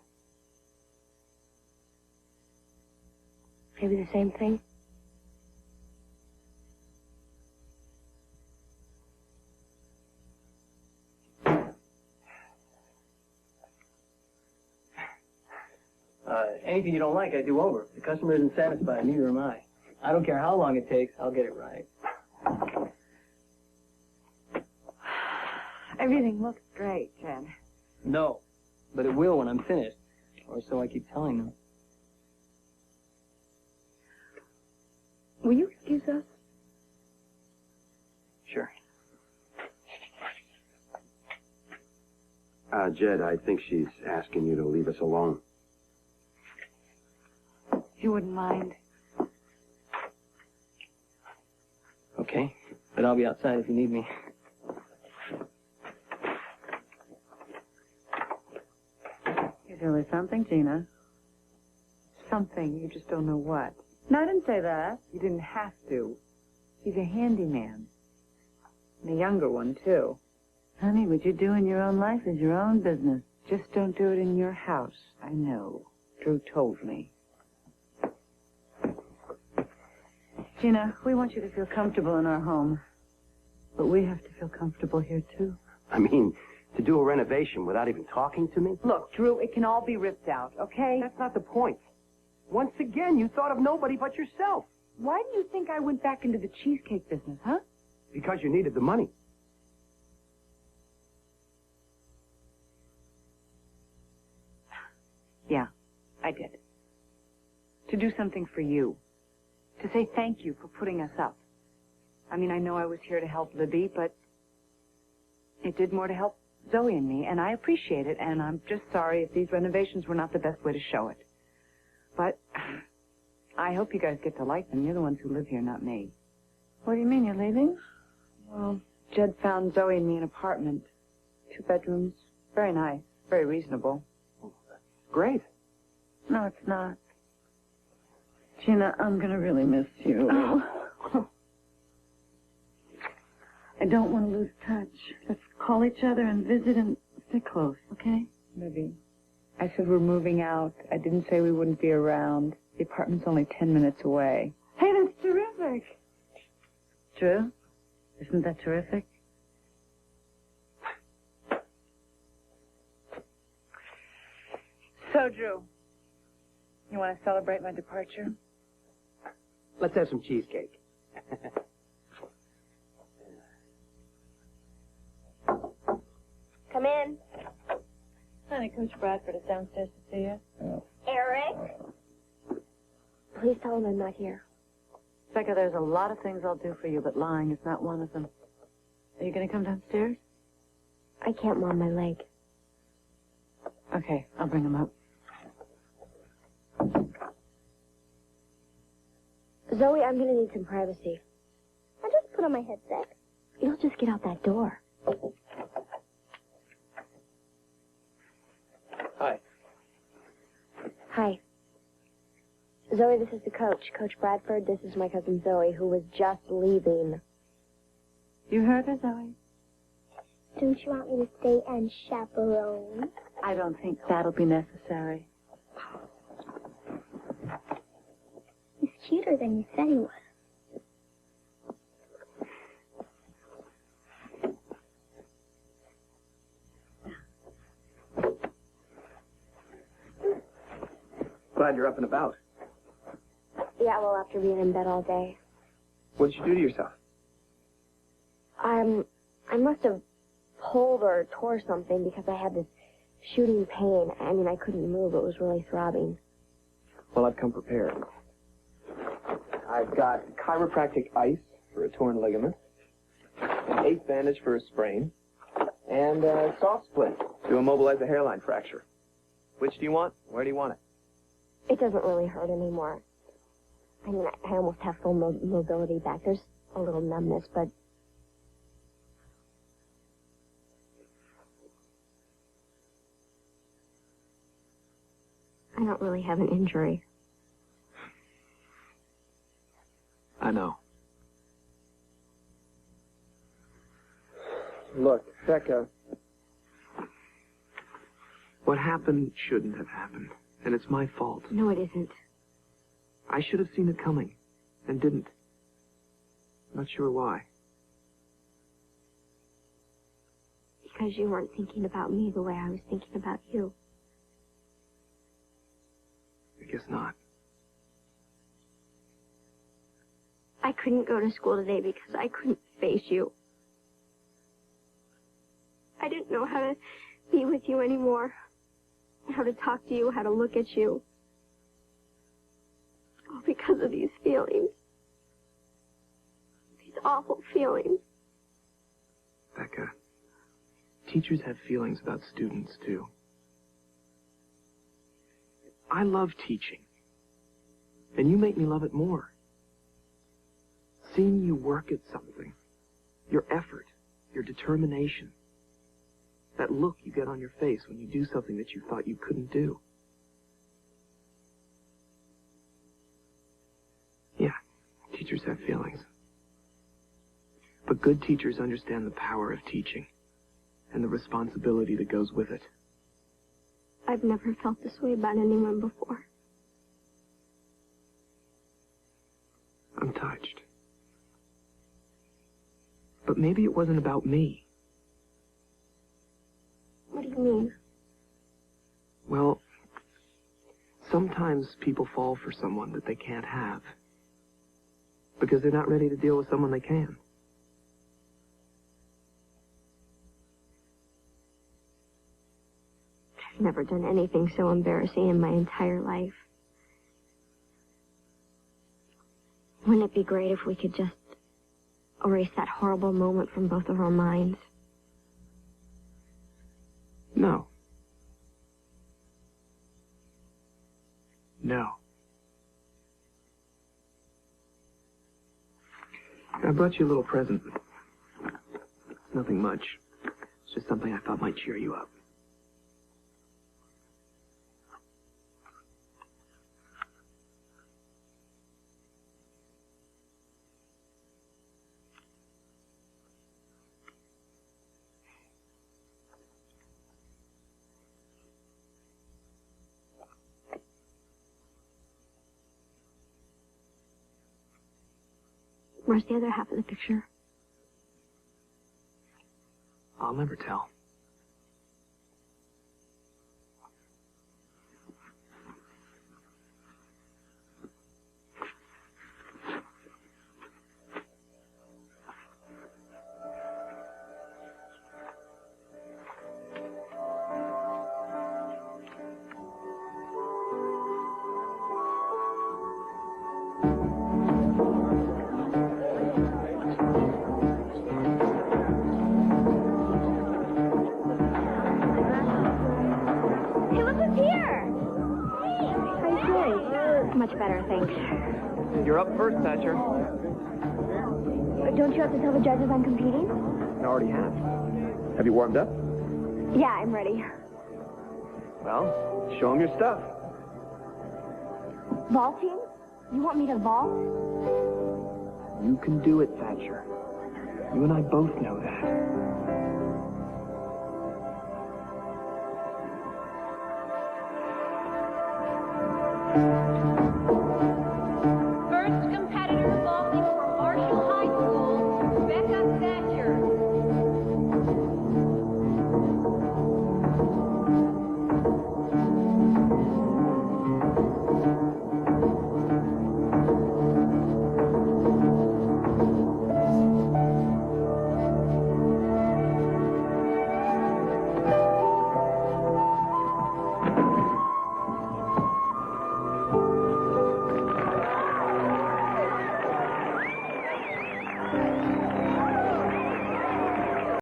Maybe the same thing? Anything you don't like, I do over. If the customer isn't satisfied, neither am I. I don't care how long it takes, I'll get it right. Everything looks great, Jed. No, but it will when I'm finished. Or so I keep telling them. Will you excuse us? Sure. Jed, I think she's asking you to leave us alone. You wouldn't mind? Okay, but I'll be outside if you need me. You're doing something, Gina. Something, you just don't know what. No, I didn't say that. You didn't have to. He's a handyman. And a younger one, too. Honey, what you do in your own life is your own business. Just don't do it in your house. I know. Drew told me. Gina, we want you to feel comfortable in our home. But we have to feel comfortable here, too. I mean, to do a renovation without even talking to me? Look, Drew, it can all be ripped out, okay? That's not the point. Once again, you thought of nobody but yourself. Why do you think I went back into the cheesecake business, huh? Because you needed the money. Yeah, I did. To do something for you. To say thank you for putting us up. I mean, I know I was here to help Libby, but it did more to help Zoe and me, and I appreciate it, and I'm just sorry if these renovations were not the best way to show it. But I hope you guys get to like them. You're the ones who live here, not me. What do you mean, you're leaving? Well, Jed found Zoe and me an apartment. 2 bedrooms. Very nice. Very reasonable. Great. No, it's not. Gina, I'm gonna really miss you. I don't want to lose touch. Let's call each other and visit and stay close, okay? Libby, I said we're moving out. I didn't say we wouldn't be around. The apartment's only 10 minutes away. Hey, that's terrific. Drew, isn't that terrific? So, Drew, you want to celebrate my departure? Let's have some cheesecake. Come in. Honey, Coach Bradford is downstairs to see you. Eric? Please tell him I'm not here. Becca, there's a lot of things I'll do for you, but lying is not one of them. Are you going to come downstairs? I can't, Mom, my leg. Okay, I'll bring him up. Zoe, I'm going to need some privacy. I'll just put on my headset. You'll just get out that door. Hi. Hi. Zoe, this is the coach, Coach Bradford. This is my cousin Zoe, who was just leaving. You heard her, Zoe? Don't you want me to stay and chaperone? I don't think that'll be necessary. He's cuter than you said he was. Glad you're up and about. Yeah, well, after being in bed all day. What did you do to yourself? I must have pulled or tore something because I had this shooting pain. I mean, I couldn't move. It was really throbbing. Well, I've come prepared. I've got chiropractic ice for a torn ligament, an ace bandage for a sprain, and a soft split to immobilize a hairline fracture. Which do you want? Where do you want it? It doesn't really hurt anymore. I mean, I almost have full mobility back. There's a little numbness, but... I don't really have an injury. I know. Look, Becca, what happened shouldn't have happened, and it's my fault. No, it isn't. I should have seen it coming, and didn't. Not sure why. Because you weren't thinking about me the way I was thinking about you. I guess not. I couldn't go to school today because I couldn't face you. I didn't know how to be with you anymore. How to talk to you, how to look at you. All because of these feelings. These awful feelings. Becca, teachers have feelings about students, too. I love teaching, and you make me love it more. Seeing you work at something, your effort, your determination, that look you get on your face when you do something that you thought you couldn't do. Yeah, teachers have feelings. But good teachers understand the power of teaching and the responsibility that goes with it. I've never felt this way about anyone before. I'm touched. But maybe it wasn't about me. What do you mean? Well, sometimes people fall for someone that they can't have because they're not ready to deal with someone they can. I've never done anything so embarrassing in my entire life. Wouldn't it be great if we could just erase that horrible moment from both of our minds? No. No. I brought you a little present. It's nothing much. It's just something I thought might cheer you up. Where's the other half of the picture? I'll never tell. Much better, thanks. You're up first, Thatcher. But don't you have to tell the judges I'm competing? I already have. Have you warmed up? Yeah, I'm ready. Well, show them your stuff. Vaulting? You want me to vault? You can do it, Thatcher. You and I both know that.